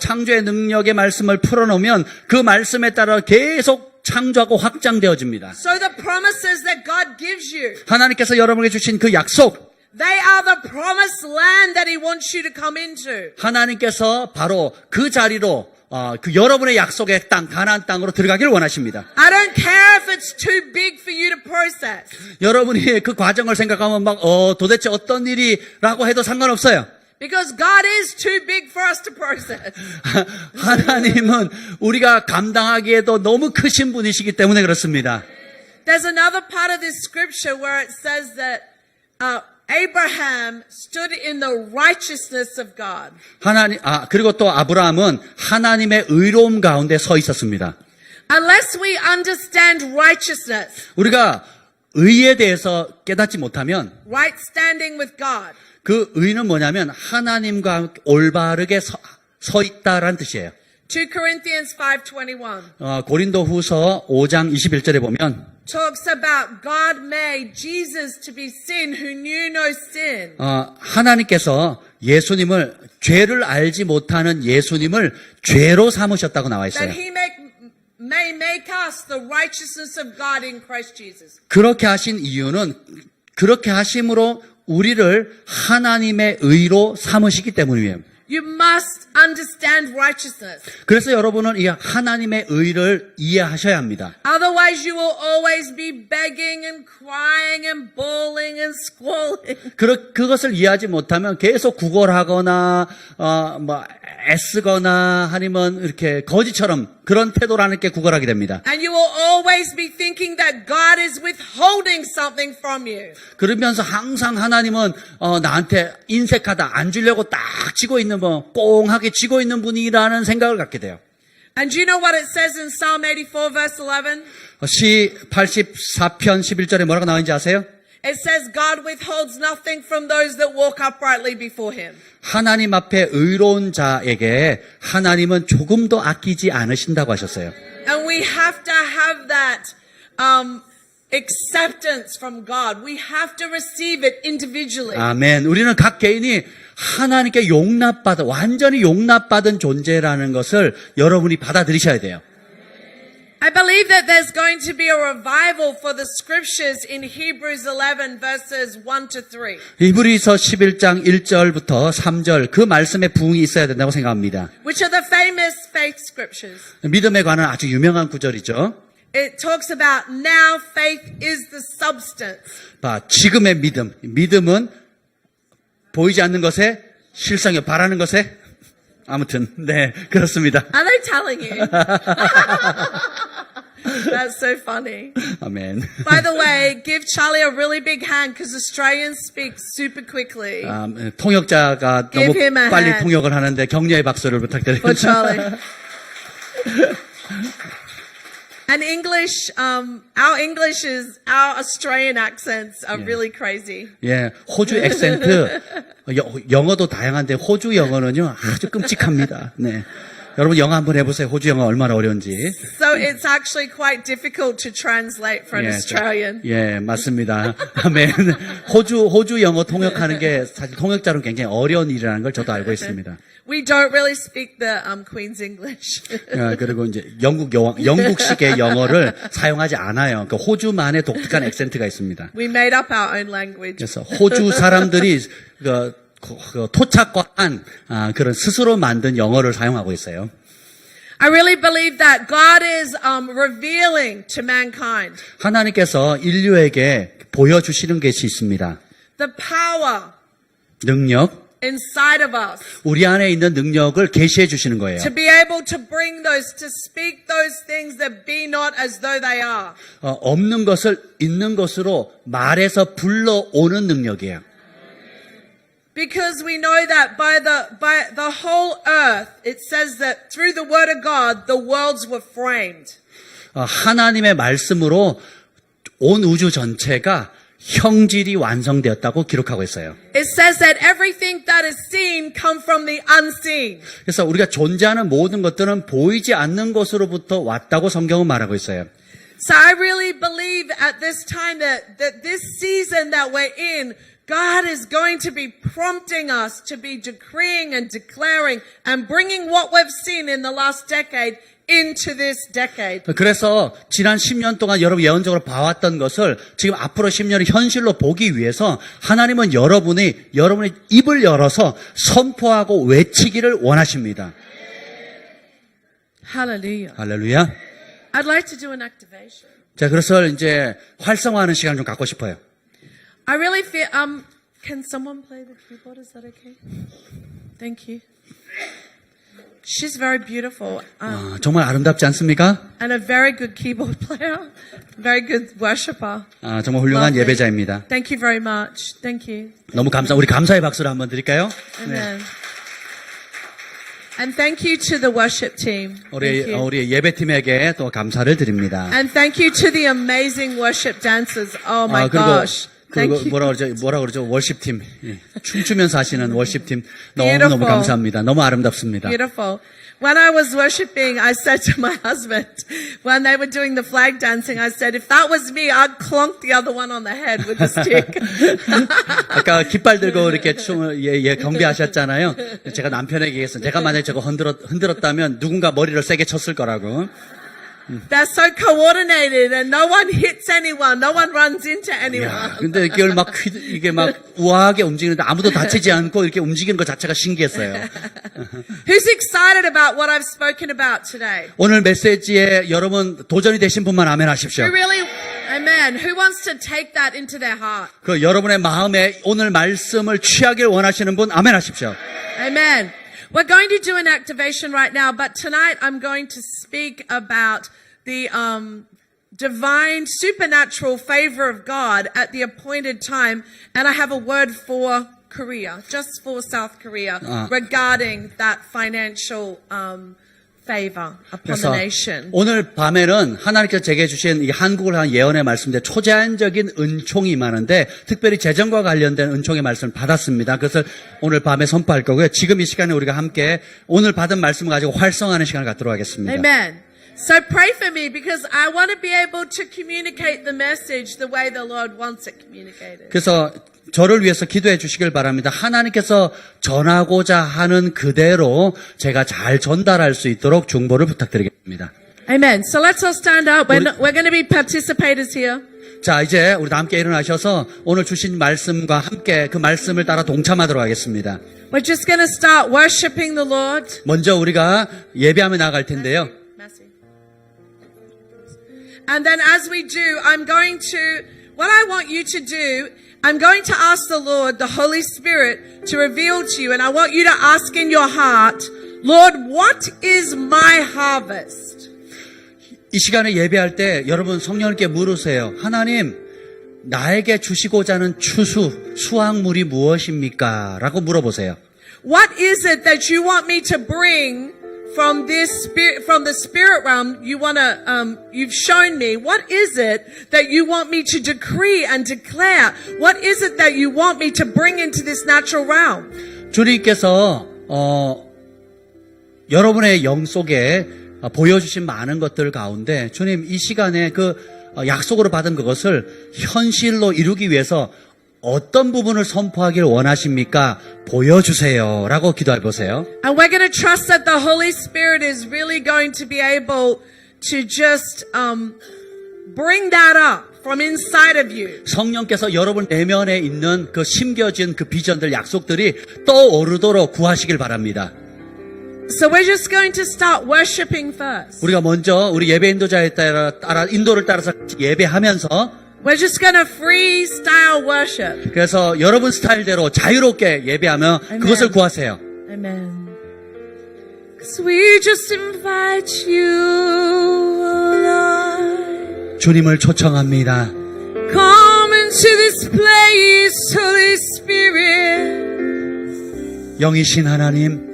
창조의 능력의 말씀을 풀어놓으면 그 말씀에 따라 계속 창조하고 확장되어집니다. So the promises that God gives you, 하나님께서 여러분에게 주신 그 약속, They are the promised land that He wants you to come into. 하나님께서 바로 그 자리로 그 여러분의 약속의 땅, 가나안 땅으로 들어가기를 원하십니다. I don't care if it's too big for you to process. 여러분이 그 과정을 생각하면 막 도대체 어떤 일이라고 해도 상관없어요. Because God is too big for us to process. 하나님은 우리가 감당하기에도 너무 크신 분이시기 때문에 그렇습니다. There's another part of this scripture where it says that Abraham stood in the righteousness of God. 그리고 또 아브라함은 하나님의 의로움 가운데 서 있었습니다. Unless we understand righteousness, 우리가 의에 대해서 깨닫지 못하면 right standing with God, 그 의는 뭐냐면 하나님과 올바르게 서 있다라는 뜻이에요. 2 Corinthians 5:21 고린도후서 5장 21절에 보면 talks about God made Jesus to be sin who knew no sin. 하나님께서 예수님을 죄를 알지 못하는 예수님을 죄로 삼으셨다고 나와 있어요. That He may make us the righteousness of God in Christ Jesus. 그렇게 하신 이유는 그렇게 하심으로 우리를 하나님의 의로 삼으시기 때문이에요. You must understand righteousness. 그래서 여러분은 이 하나님의 의를 이해하셔야 합니다. Otherwise you will always be begging and crying and bawling and squalling. 그것을 이해하지 못하면 계속 구걸하거나 애쓰거나 아니면 이렇게 거지처럼 그런 태도로 하나님께 구걸하게 됩니다. And you will always be thinking that God is withholding something from you. 그러면서 항상 하나님은 나한테 인색하다, 안 주려고 딱 쥐고 있는 꽁하게 쥐고 있는 분이라는 생각을 갖게 돼요. And do you know what it says in Psalm 84 verse 11? 시 84편 11절에 뭐라고 나오는지 아세요? It says God withholds nothing from those that walk uprightly before Him. 하나님 앞에 의로운 자에게 하나님은 조금도 아끼지 않으신다고 하셨어요. And we have to have that acceptance from God. We have to receive it individually. 아멘. 우리는 각 개인이 하나님께 완전히 용납받은 존재라는 것을 여러분이 받아들이셔야 돼요. I believe that there's going to be a revival for the scriptures in Hebrews 11 verses 1 to 3. 히브리서 11장 1절부터 3절 그 말씀에 부흥이 있어야 된다고 생각합니다. Which are the famous faith scriptures. 믿음에 관한 아주 유명한 구절이죠. It talks about now faith is the substance. 지금의 믿음은 보이지 않는 것에 실상이 바라는 것에 아무튼 네 그렇습니다. Are they telling you? That's so funny. 아멘. By the way, give Charlie a really big hand because Australians speak super quickly. 통역자가 너무 Give him a 빨리 hand. 통역을 하는데 격려의 박수를 For 부탁드립니다. Charlie. And English, our Australian accents are really crazy. 예, 호주 액센트 영어도 다양한데 호주 영어는요 아주 끔찍합니다. 네. 여러분 영어 한번 해보세요. 호주 영어 얼마나 어려운지. So it's actually quite difficult to translate for an Australian. 예, 맞습니다. 아멘. 호주 영어 통역하는 게 사실 통역자로는 굉장히 어려운 일이라는 걸 저도 알고 있습니다. We don't really speak the Queen's English. 그리고 이제 영국식의 영어를 사용하지 않아요. 그 호주만의 독특한 액센트가 있습니다. We made up our own language. 그래서 호주 사람들이 토착과한 그런 스스로 만든 영어를 사용하고 있어요. I really believe that God is revealing to mankind 하나님께서 인류에게 보여주시는 것이 있습니다. the power 능력, inside of us 우리 안에 있는 능력을 계시해 주시는 거예요. to be able to bring those, to speak those things that be not as though they are. 없는 것을 있는 것으로 말해서 불러오는 능력이에요. Because we know that by the whole earth, it says that through the word of God, the worlds were framed. 하나님의 말씀으로 온 우주 전체가 형질이 완성되었다고 기록하고 있어요. It says that everything that is seen come from the unseen. 그래서 우리가 존재하는 모든 것들은 보이지 않는 것으로부터 왔다고 성경은 말하고 있어요. So I really believe at this time that this season that we're in, God is going to be prompting us to be decreeing and declaring and bringing what we've seen in the last decade into this decade. 그래서 지난 10년 동안 여러분 예언적으로 봐왔던 것을 지금 앞으로 10년을 현실로 보기 위해서 하나님은 여러분의 입을 열어서 선포하고 외치기를 원하십니다. Hallelujah. 할렐루야. I'd like to do an activation. 자, 그래서 이제 활성화하는 시간 좀 갖고 싶어요. I really feel, can someone play the keyboard? Is that okay? Thank you. She's very beautiful. 정말 아름답지 않습니까? And a very good keyboard player. Very good worshiper. 정말 훌륭한 Lovely. 예배자입니다. Thank you very much. Thank you. 너무 우리 감사의 박수를 한번 드릴까요? Amen. And thank you to the worship team. Thank you. 우리 예배팀에게 또 감사를 드립니다. And thank you to the amazing worship dancers. Oh my gosh. 그리고 Thank you. 뭐라 그러죠? 월십팀. 예. 춤추면서 하시는 월십팀. 너무너무 Beautiful. 감사합니다. 너무 아름답습니다. Beautiful. When I was worshiping, I said to my husband, when they were doing the flag dancing, I said, if that was me, I'd clonk the other one on the head with the stick. 아까 깃발 들고 이렇게 춤을 경배하셨잖아요. 제가 남편에게 얘기했어요. 제가 만약에 저거 흔들었다면 누군가 머리를 세게 쳤을 거라고. They're so coordinated and no one hits anyone. No one runs into anyone. 야, 근데 이걸 이게 막 우아하게 움직이는데 아무도 다치지 않고 이렇게 움직이는 것 자체가 신기했어요. Who's excited about what I've spoken about today? 오늘 메시지에 여러분 도전이 되신 분만 아멘 하십시오. Who really, amen. Who wants to take that into their heart? 그 여러분의 마음에 오늘 말씀을 취하길 원하시는 분 아멘 하십시오. Amen. We're going to do an activation right now, but tonight I'm going to speak about the divine, supernatural favor of God at the appointed time, and I have a word for Korea, just for South Korea, regarding that financial favor upon the 그래서 nation. 오늘 밤에는 하나님께서 제게 주신 이 한국을 향한 예언의 말씀인데 초자연적인 은총이 임하는데 특별히 재정과 관련된 은총의 말씀을 받았습니다. 그것을 오늘 밤에 선포할 거고요. 지금 이 시간에 우리가 함께 오늘 받은 말씀을 가지고 활성화하는 시간을 갖도록 하겠습니다. Amen. So pray for me because I want to be able to communicate the message the way the Lord wants it communicated. 그래서 저를 위해서 기도해 주시길 바랍니다. 하나님께서 전하고자 하는 그대로 제가 잘 전달할 수 있도록 중보를 부탁드리겠습니다. Amen. So let's all stand up. We're going to be participators here. 자, 이제 우리 다 함께 일어나셔서 오늘 주신 말씀과 함께 그 말씀을 따라 동참하도록 하겠습니다. We're just going to start worshiping the Lord. 먼저 우리가 예배하며 나갈 텐데요. And then as we do, what I want you to do, I'm going to ask the Lord, the Holy Spirit, to reveal to you, and I want you to ask in your heart, Lord, what is my harvest? 이 시간에 예배할 때 여러분 성령님께 물으세요. 하나님, 나에게 주시고자 하는 수확물이 무엇입니까? 라고 물어보세요. What is it that you want me to bring from the spirit realm? You've shown me. What is it that you want me to decree and declare? What is it that you want me to bring into this natural realm? 주님께서 여러분의 영 속에 보여주신 많은 것들 가운데 주님 이 시간에 그 약속으로 받은 그것을 현실로 이루기 위해서 어떤 부분을 선포하길 원하십니까? 보여주세요. 라고 기도해 보세요. And we're going to trust that the Holy Spirit is really going to be able to just bring that up from inside of you. 성령께서 여러분 내면에 있는 그 심겨진 그 비전들, 약속들이 떠오르도록 구하시길 바랍니다. So we're just going to start worshiping first. 우리가 먼저 우리 예배 인도자에 따라 인도를 따라서 예배하면서 We're just going to freestyle worship. 그래서 여러분 스타일대로 자유롭게 예배하며 그것을 구하세요. Amen. Because we just invite you, Lord. 주님을 초청합니다. Come into this place, Holy Spirit. 영이신 하나님,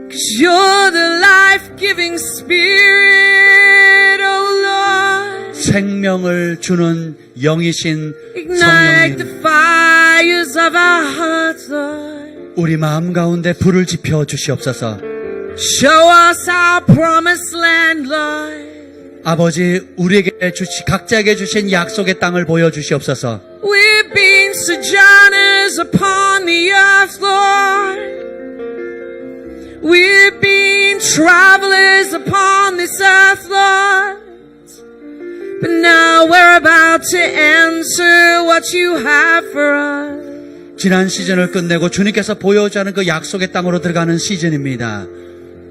Because you're the life-giving Spirit, oh Lord. 생명을 주는 영이신 Ignite the 성령님, fires of our hearts, Lord. 우리 마음 가운데 불을 지펴 주시옵소서. Show us our promised land, Lord. 아버지, 우리에게 각자에게 주신 약속의 땅을 보여주시옵소서. We've been sojourners upon the earth, Lord. We've been travelers upon this earth, Lord. But now we're about to enter what you have for us. 지난 시즌을 끝내고 주님께서 보여주는 그 약속의 땅으로 들어가는 시즌입니다.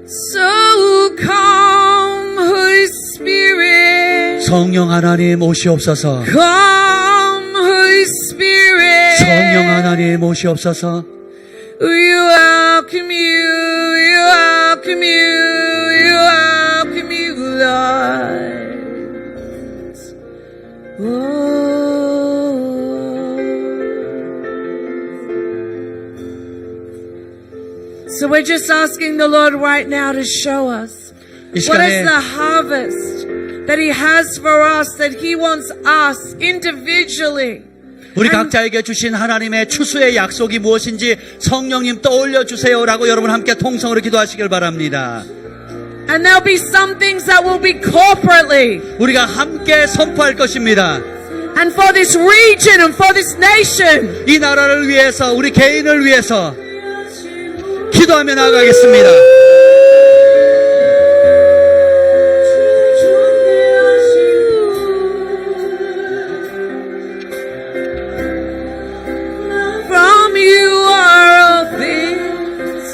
So come, Holy Spirit. 성령 하나님 오시옵소서. Come, Holy Spirit. 성령 하나님 오시옵소서. We welcome you, we welcome you, we welcome you, Lord. So we're just asking the Lord right now to show us 이 what is 시간에 the harvest that He has for us, that He wants us individually. 우리 각자에게 주신 하나님의 추수의 약속이 무엇인지 성령님 떠올려 주세요라고 여러분 함께 통성으로 기도하시길 바랍니다. And there'll be some things that will be corporately. 우리가 함께 선포할 것입니다. And for this region and for this nation. 이 나라를 위해서 우리 개인을 위해서 기도하며 나아가겠습니다. From you are all things,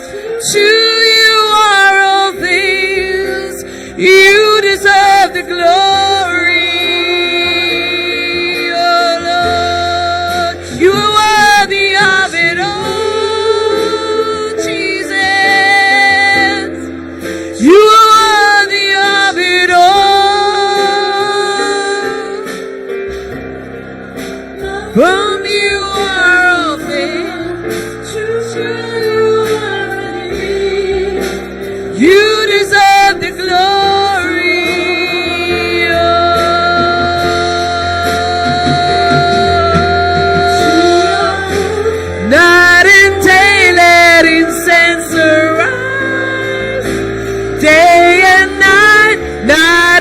to you are all things, you deserve the glory, oh Lord, you are worthy of it all, Jesus, you are worthy of it all, from you are all things, to you are all things, you deserve the glory. Oh. Night and day let incense arise. Day and night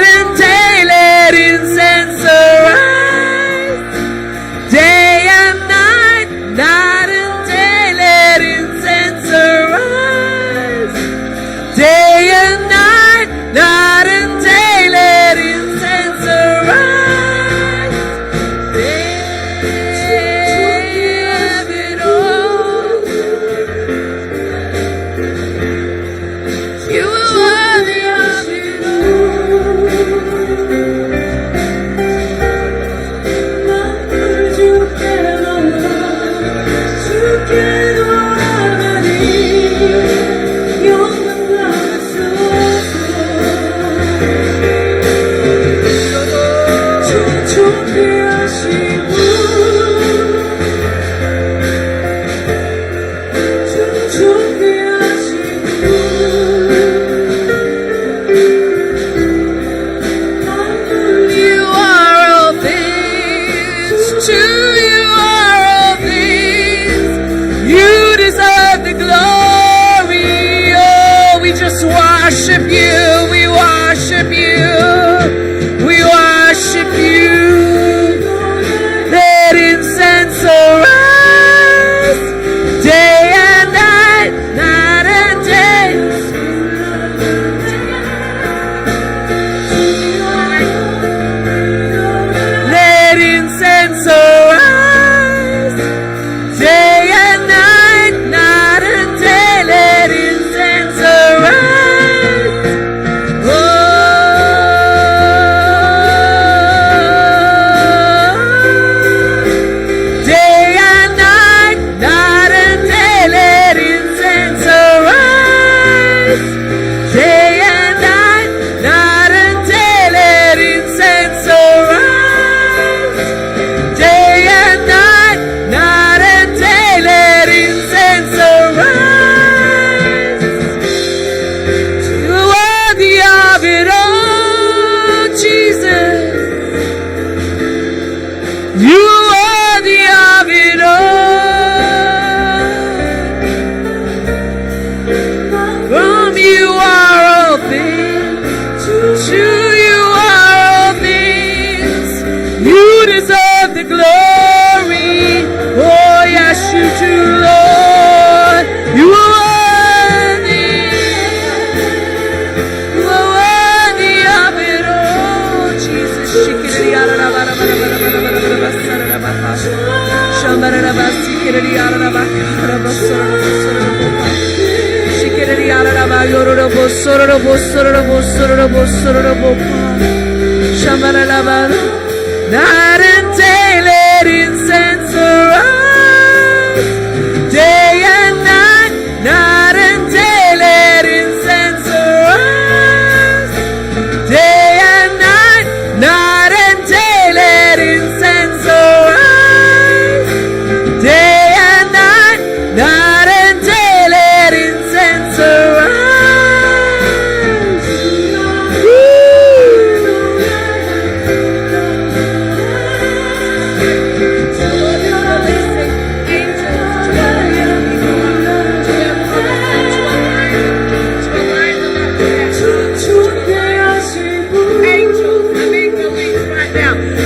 and day let incense arise. Day and night and day let incense arise. Day and night and day let incense arise. Day of it all. You are worthy of it You are all things, to you are all things, you deserve the glory. Oh, we just worship you, we worship you, we worship you. Let incense arise, day and night, night and day. Let incense arise, day and night, night and day. Let incense arise. Oh, day and night, night and day. Let incense arise. Day and night, night and day. Let incense arise. Day and night, night and day. Let incense arise. You're worthy of it all, Jesus. You're worthy of it all. From you are all things, to you are all things, you deserve the glory. Oh yes, you do, Lord. You are worthy. Night and day let incense arise. Day and night, night and day let incense arise. Day and night, night and day let incense arise. Day and night, night and day let incense arise.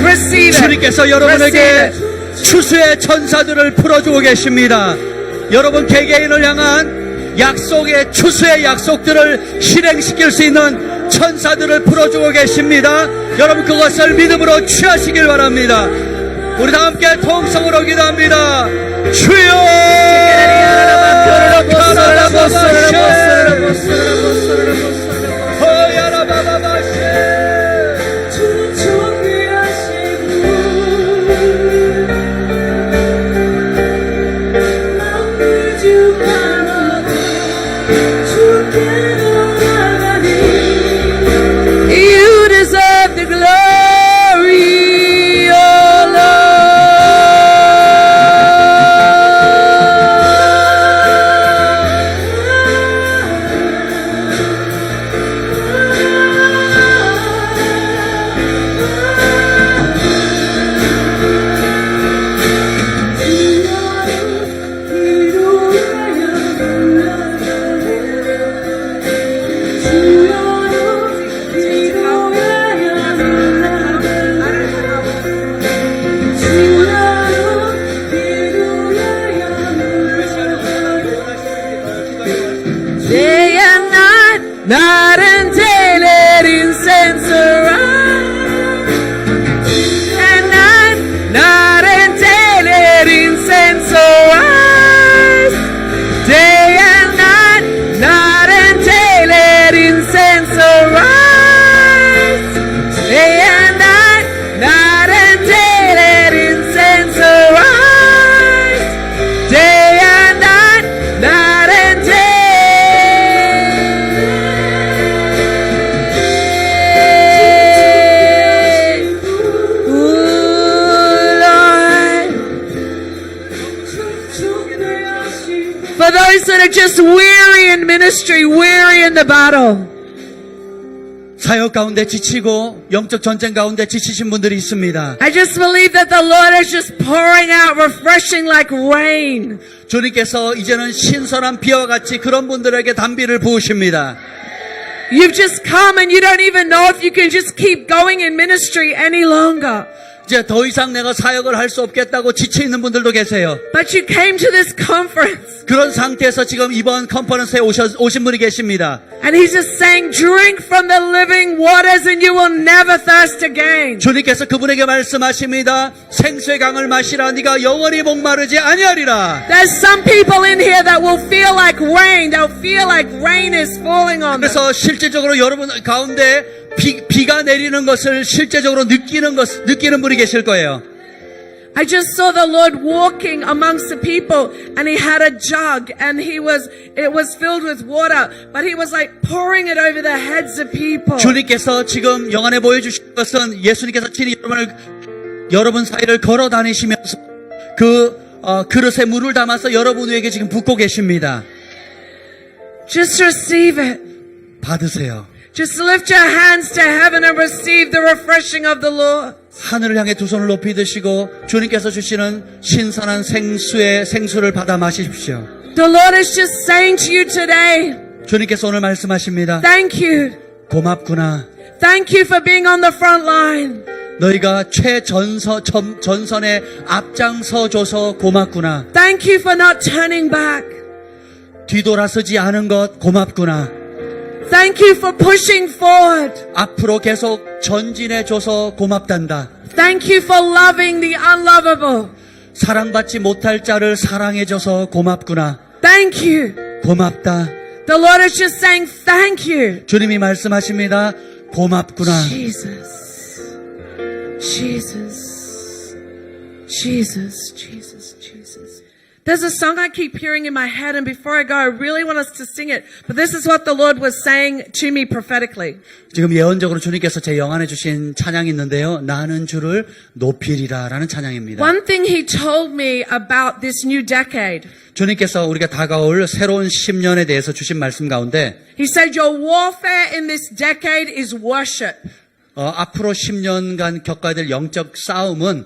Receive it. 주님께서 여러분에게 추수의 천사들을 풀어주고 계십니다. 여러분 개개인을 향한 약속의 추수의 약속들을 실행시킬 수 있는 천사들을 풀어주고 계십니다. 여러분 그것을 믿음으로 취하시길 바랍니다. 우리 다 함께 통성으로 기도합니다. 주여 You deserve the glory, oh Day and night, night and day, let incense arise. And night, night and day, let incense arise. Day and night, night and day, let incense arise. Day and night, night and day, let incense arise. Day and night, night and day. For those that are just weary in ministry, weary in the battle, 사역 가운데 지치고 영적 전쟁 가운데 지치신 분들이 있습니다. I just believe that the Lord is just pouring out refreshing like rain. 주님께서 이제는 신선한 비와 같이 그런 분들에게 단비를 부으십니다. You've just come and you don't even know if you can just keep going in ministry any longer. 이제 더 이상 내가 사역을 할 수 없겠다고 지쳐 있는 분들도 계세요. But you came to this conference 그런 상태에서 지금 이번 컨퍼런스에 오신 분이 계십니다. and He's just saying, drink from the living waters and you will never thirst again. 주님께서 그분에게 말씀하십니다. 생수의 강을 마시라 네가 영원히 목마르지 아니하리라. There's some people in here that will feel like rain. They'll feel like rain is falling on them. 그래서 실질적으로 여러분 가운데 비가 내리는 것을 실제적으로 느끼는 분이 계실 거예요. I just saw the Lord walking amongst the people and He had a jug and it was filled with water, but He was like pouring it over the heads of people. 주님께서 지금 영안에 보여주신 것은 예수님께서 친히 여러분 사이를 걸어 다니시면서 그릇에 물을 담아서 여러분 위에게 지금 붓고 계십니다. Just receive it. 받으세요. Just lift your hands to heaven and receive the refreshing of the Lord. 하늘을 향해 두 손을 높이 드시고 주님께서 주시는 신선한 생수를 받아 마십시오. The Lord is just saying to you today, 주님께서 오늘 말씀하십니다. thank you. 고맙구나. Thank you for being on the front line. 너희가 전선에 앞장서줘서 고맙구나. Thank you for not turning back. 뒤돌아서지 않은 것 고맙구나. Thank you for pushing forward. 앞으로 계속 전진해줘서 고맙단다. Thank you for loving the unlovable. 사랑받지 못할 자를 사랑해줘서 고맙구나. Thank you. 고맙다. The Lord is just saying, thank you. 주님이 말씀하십니다. 고맙구나. Jesus. Jesus. Jesus. Jesus. Jesus. There's a song I keep hearing in my head, and before I go, I really want us to sing it. But this is what the Lord was saying to me prophetically. 지금 예언적으로 주님께서 제 영안에 주신 찬양이 있는데요. 나는 주를 높이리라라는 찬양입니다. One thing He told me about this new decade. 주님께서 우리가 다가올 새로운 10년에 대해서 주신 말씀 가운데 He said, your warfare in this decade is worship. 앞으로 10년간 겪어야 될 영적 싸움은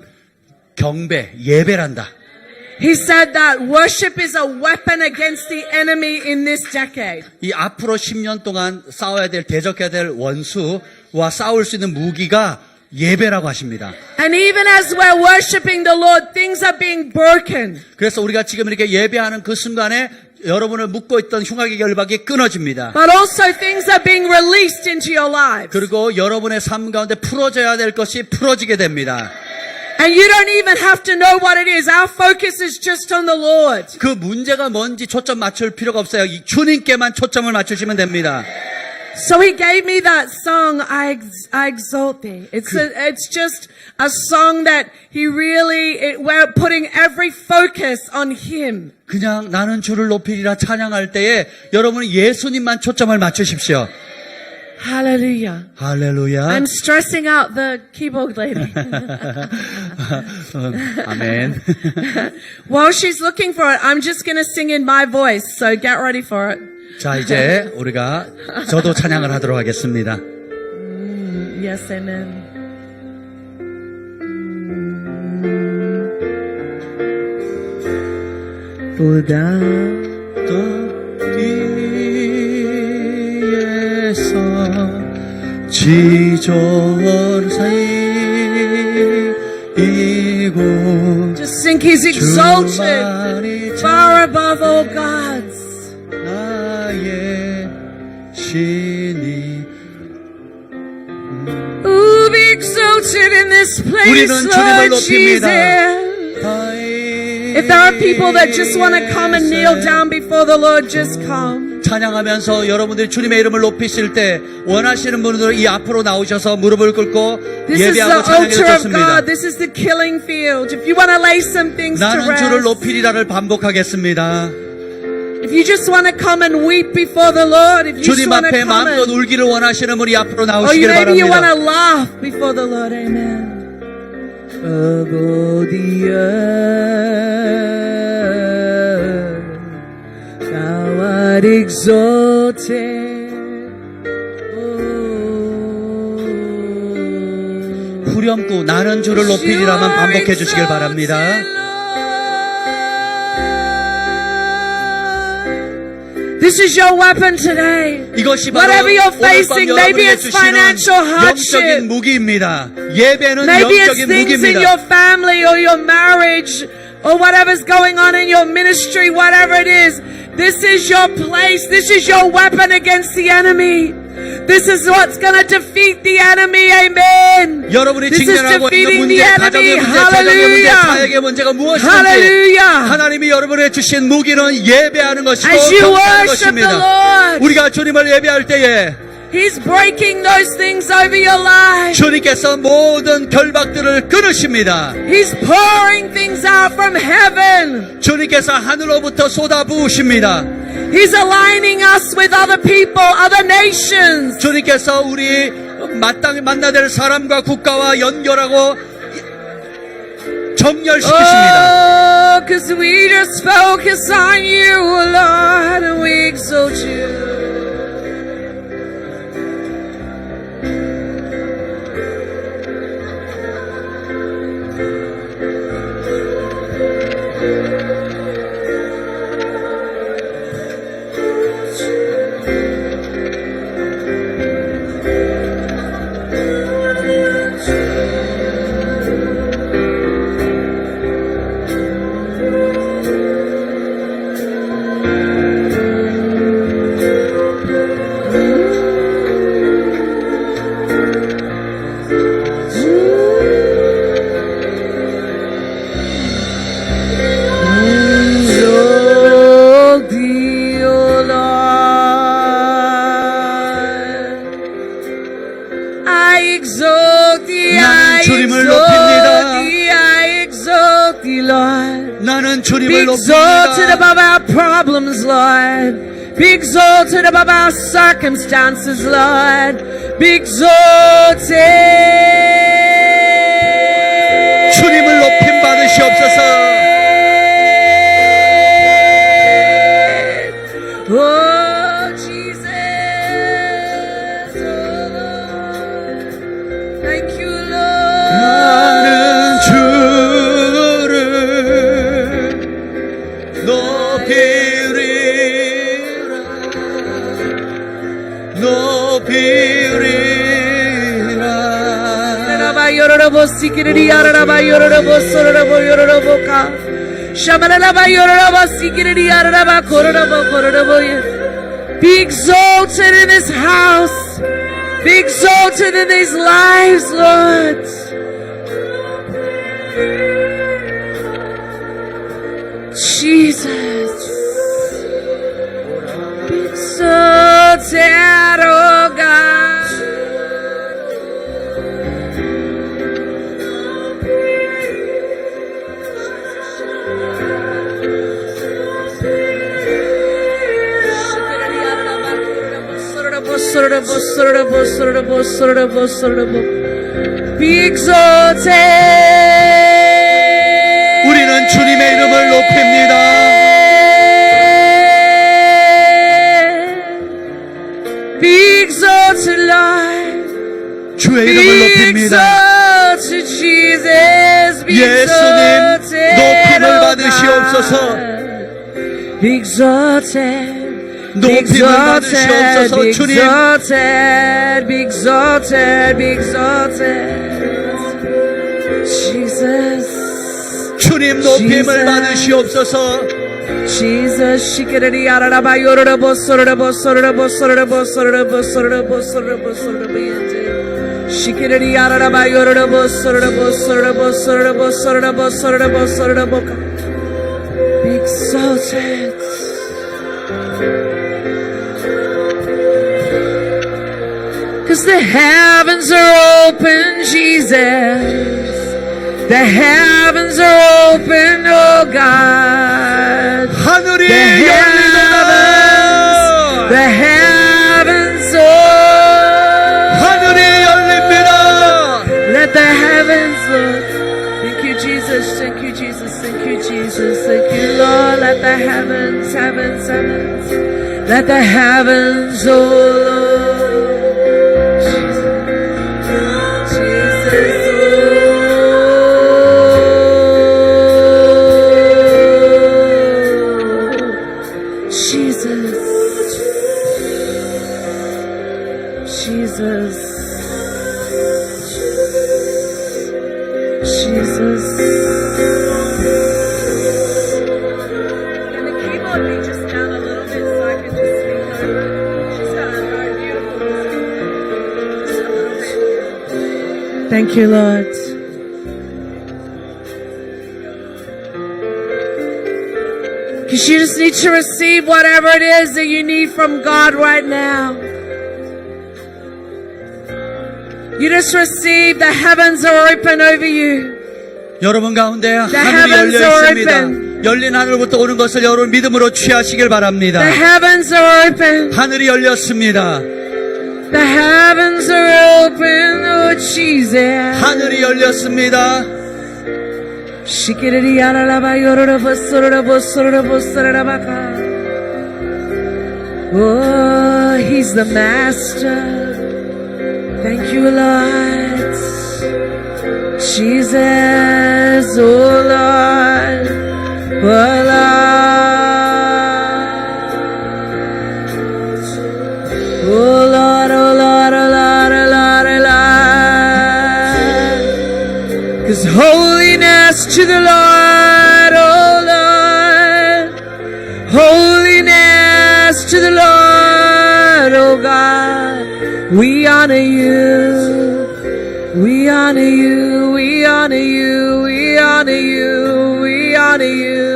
경배, 예배란다. He said that worship is a weapon against the enemy in this decade. 이 앞으로 10년 동안 싸워야 될, 대적해야 될 원수와 싸울 수 있는 무기가 예배라고 하십니다. And even as we're worshiping the Lord, things are being broken. 그래서 우리가 지금 이렇게 예배하는 그 순간에 여러분을 묶고 있던 흉악의 결박이 끊어집니다. But also things are being released into your lives. 그리고 여러분의 삶 가운데 풀어져야 될 것이 풀어지게 됩니다. And you don't even have to know what it is. Our focus is just on the Lord. 그 문제가 뭔지 초점 맞출 필요가 없어요. 이 주님께만 초점을 맞추시면 됩니다. So He gave me that song, I exalt thee. It's just a song that He really, we're putting every focus on Him. 그냥 나는 주를 높이리라 찬양할 때에 여러분은 예수님만 초점을 맞추십시오. Hallelujah. 할렐루야. I'm stressing out the keyboard lady. 아멘. While she's looking for it, I'm just going to sing in my voice. So get ready for it. 자, 이제 우리가 저도 찬양을 하도록 하겠습니다. Yes, amen. 보다 뒤에서 지존 사이 이곳 Just think He's exalted far above all gods. 나의 신이 Ooh, be exalted in this place, 우리는 주님을 Lord 높입니다. Jesus. If there are people that just want to come and kneel down before the Lord, just come. 찬양하면서 여러분들이 주님의 이름을 높이실 때 원하시는 분들은 이 앞으로 나오셔서 무릎을 꿇고 This is the 예배하고 찬양해도 altar of 좋습니다. God. This is the killing field. If you want to lay some things to 나는 주를 rest, 높이리라를 반복하겠습니다. if you just want to come and weep before the Lord, if you just 주님 want to 앞에 come 마음껏 and, 울기를 원하시는 분이 앞으로 or 나오시길 maybe you want to 바랍니다. laugh before the Lord, amen. Above the earth, thou art exalted. 후렴구 나는 주를 높이리라만 반복해 주시길 바랍니다. This is your weapon today. 이것이 바로 Whatever you're 오늘 밤 facing, maybe 여러분에게 it's 주시는 financial 영적인 hardship. 무기입니다. 예배는 Maybe it's 영적인 things in 무기입니다. your family or your marriage or whatever's going on in your ministry, whatever it is. This is your place. This is your weapon against the enemy. This is what's going to defeat the enemy. Amen. 여러분이 This is 직면하고 있는 defeating 문제, the 가정의 enemy. 문제, 재정의 문제, Hallelujah. 사역의 문제가 무엇이든지 Hallelujah. 하나님이 여러분에게 주신 무기는 예배하는 것이고 As you 경배하는 worship the 것입니다. Lord, 우리가 주님을 예배할 때에 He's breaking those things over your life. 주님께서 모든 결박들을 끊으십니다. He's pouring things out from heaven. 주님께서 하늘로부터 쏟아부으십니다. He's aligning us with other people, other nations. 주님께서 우리 마땅히 만나야 될 사람과 국가와 연결하고 정렬시키십니다. Oh, because we just focus on you, Lord, and we exalt you. thee, Lord. 나는 Be 주님을 exalted 높입니다. above our problems, Lord. Be exalted above our circumstances, Lord. Be exalted. 주님을 높임 받으시옵소서. Oh, Jesus. Oh, Lord. Thank you, Lord. 나는 주를 높이리라 높이리라 Yaraba yororobo sikiriri yaraba yororobo sororobo yororoboka. Shamalaba yororobo sikiriri yaraba kororobo. Be exalted in this house. Be exalted in these lives, Lord. Jesus. Be exalted, oh God. Be exalted. 우리는 주님의 이름을 높입니다. Be exalted, Lord. 주의 이름을 Be 높입니다. exalted, Jesus. Be 예수님, exalted, 높임을 oh 받으시옵소서. God. Be exalted. Be 높임을 exalted, 받으시옵소서. be 주님, exalted, be exalted, be exalted. Jesus, 주님 높임을 Jesus. 받으시옵소서. Jesus, shikirari araraba yororobo sororobo sororobo sororobo sororobo sororobo sororobo sororobo yente. Shikirari araraba yororobo sororobo sororobo sororobo sororobo sororobo sororobo. Be exalted. Cause the heavens are open, Jesus. The heavens are open, oh God. 하늘이 The 열리도다. heavens, oh. 하늘이 열립니다. Let the heavens, Lord. Thank you, Jesus. Thank you, Jesus. Thank you, Jesus. Thank you, Lord. Let the heavens. Let the heavens, oh Lord. Jesus. Can the keyboard be just down a little bit so I can just speak over it? She's got a beautiful just a little bit. Thank you, Lord. Because you just need to receive whatever it is that you need from God right now. You just receive, the heavens are open over you. 여러분 가운데 하늘이 heavens 열려 are 있습니다. open. 열린 하늘부터 오는 것을 여러분 믿음으로 취하시길 바랍니다. The heavens are open. 하늘이 열렸습니다. The heavens are open, oh Jesus. 하늘이 열렸습니다. Shikiriri yaralaba yororobo sororobo sororobo sororabaka. Oh, He's the Master. Thank you, Lord. Jesus, oh Lord, oh Lord, oh Lord, oh Lord, oh Lord, oh Lord, oh Lord. 'Cause holiness to the Lord, oh Lord, holiness to the Lord, oh God. We honor you, we honor you, we honor you, we honor you, we honor you.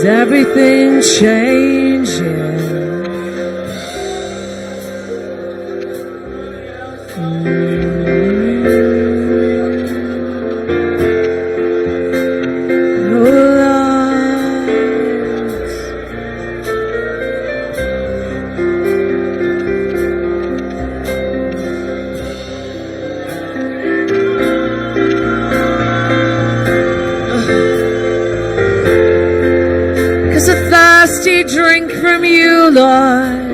'Cause everything changes. Drink from you, Lord,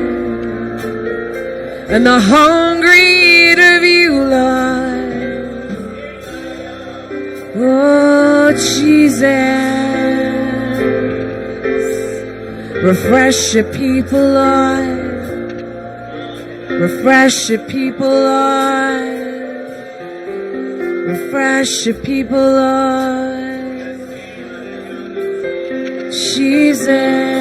and the hungry eat of you, Lord. Oh, Jesus, refresh your people, Lord. Refresh your people, Lord. Refresh your people, Lord. Jesus.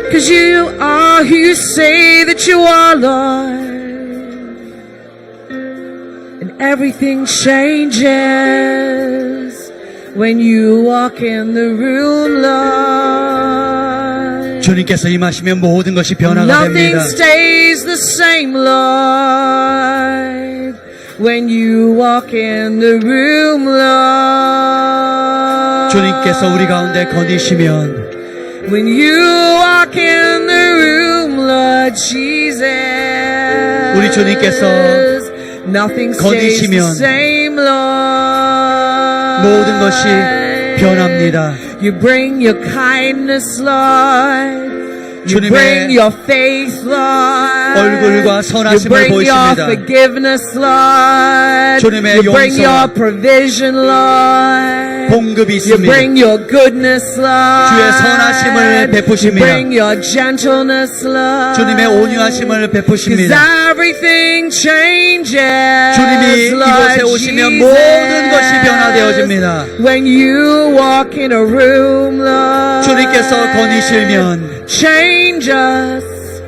Because you are who you say that you are, Lord. And everything changes when you walk in the room, Lord. 주님께서 임하시면 모든 것이 변화가 Nothing 됩니다. stays the same, Lord. When you walk in the room, Lord. 주님께서 우리 가운데 거니시면 When you walk in the room, Lord Jesus, 우리 주님께서 nothing stays the 거니시면 same, Lord. 모든 것이 변합니다. You bring your kindness, Lord. You 주님의 bring your faith, Lord. 얼굴과 You 선하심을 bring your 보이십니다. forgiveness, Lord. 주님의 You bring 용서와 your provision, Lord. 봉급이 You 있습니다. bring your goodness, Lord. 주의 선하심을 베푸십니다. You bring your gentleness, Lord. 주님의 온유하심을 'Cause 베푸십니다. everything changes. 주님이 Lord 이곳에 오시면 Jesus. 모든 것이 변화되어집니다. When you walk in a room, Lord. 주님께서 거니시면 Change us.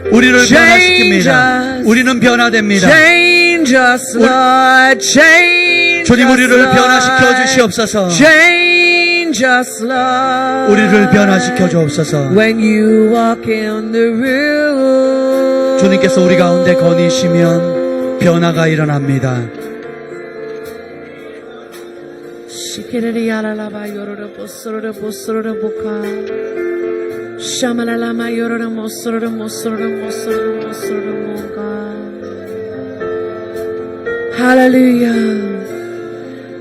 우리를 Change 변화시킵니다. us. 우리는 변화됩니다. Change us, Lord. Change 주님 us, 우리를 Lord. 변화시켜 주시옵소서. Change us, Lord. 우리를 변화시켜 주옵소서. When you walk in the room. 주님께서 우리 가운데 거니시면 변화가 일어납니다. 시키리야라라바 요로로 보스로로 보스로로 보카. 샤마라라마 요로로 모스로로 모스로로 모스로로 모스로로 모가. Hallelujah.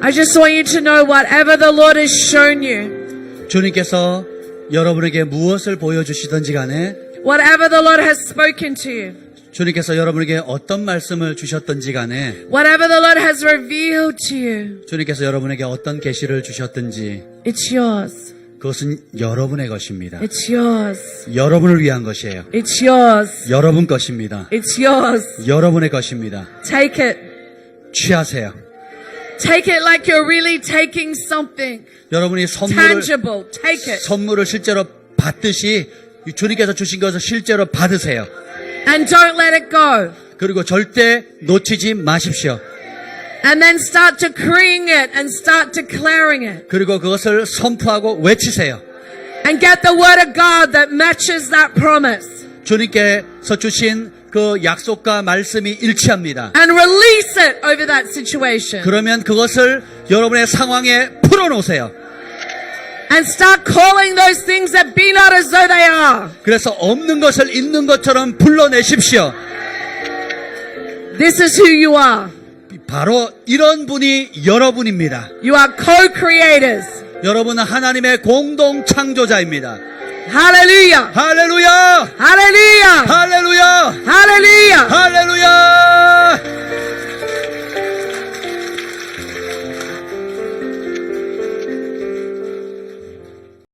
I just want you to know whatever the Lord has shown you, 주님께서 여러분에게 무엇을 보여주시든지 간에 whatever the Lord has spoken to you, 주님께서 여러분에게 어떤 말씀을 주셨든지 간에 whatever the Lord has revealed to you, 주님께서 여러분에게 어떤 계시를 주셨든지 it's yours. 그것은 여러분의 것입니다. It's yours. 여러분을 위한 것이에요. It's yours. 여러분 것입니다. It's yours. 여러분의 것입니다. Take it. 취하세요. Take it like you're really taking something 여러분이 tangible. Take it. 선물을 실제로 받듯이 주님께서 주신 것을 실제로 받으세요. And don't let it go. 그리고 절대 놓치지 마십시오. And then start decreeing it and start declaring it. 그리고 그것을 선포하고 외치세요. And get the word of God that matches that promise. 주님께서 주신 그 약속과 말씀이 일치합니다. And release it over that situation. 그러면 그것을 여러분의 상황에 풀어놓으세요. And start calling those things that be not as though they are. 그래서 없는 것을 있는 것처럼 불러내십시오. This is who you are. 바로 이런 분이 여러분입니다. You are co-creators. 여러분은 하나님의 공동 창조자입니다. Hallelujah. 할렐루야! Hallelujah. 할렐루야! Hallelujah. 할렐루야!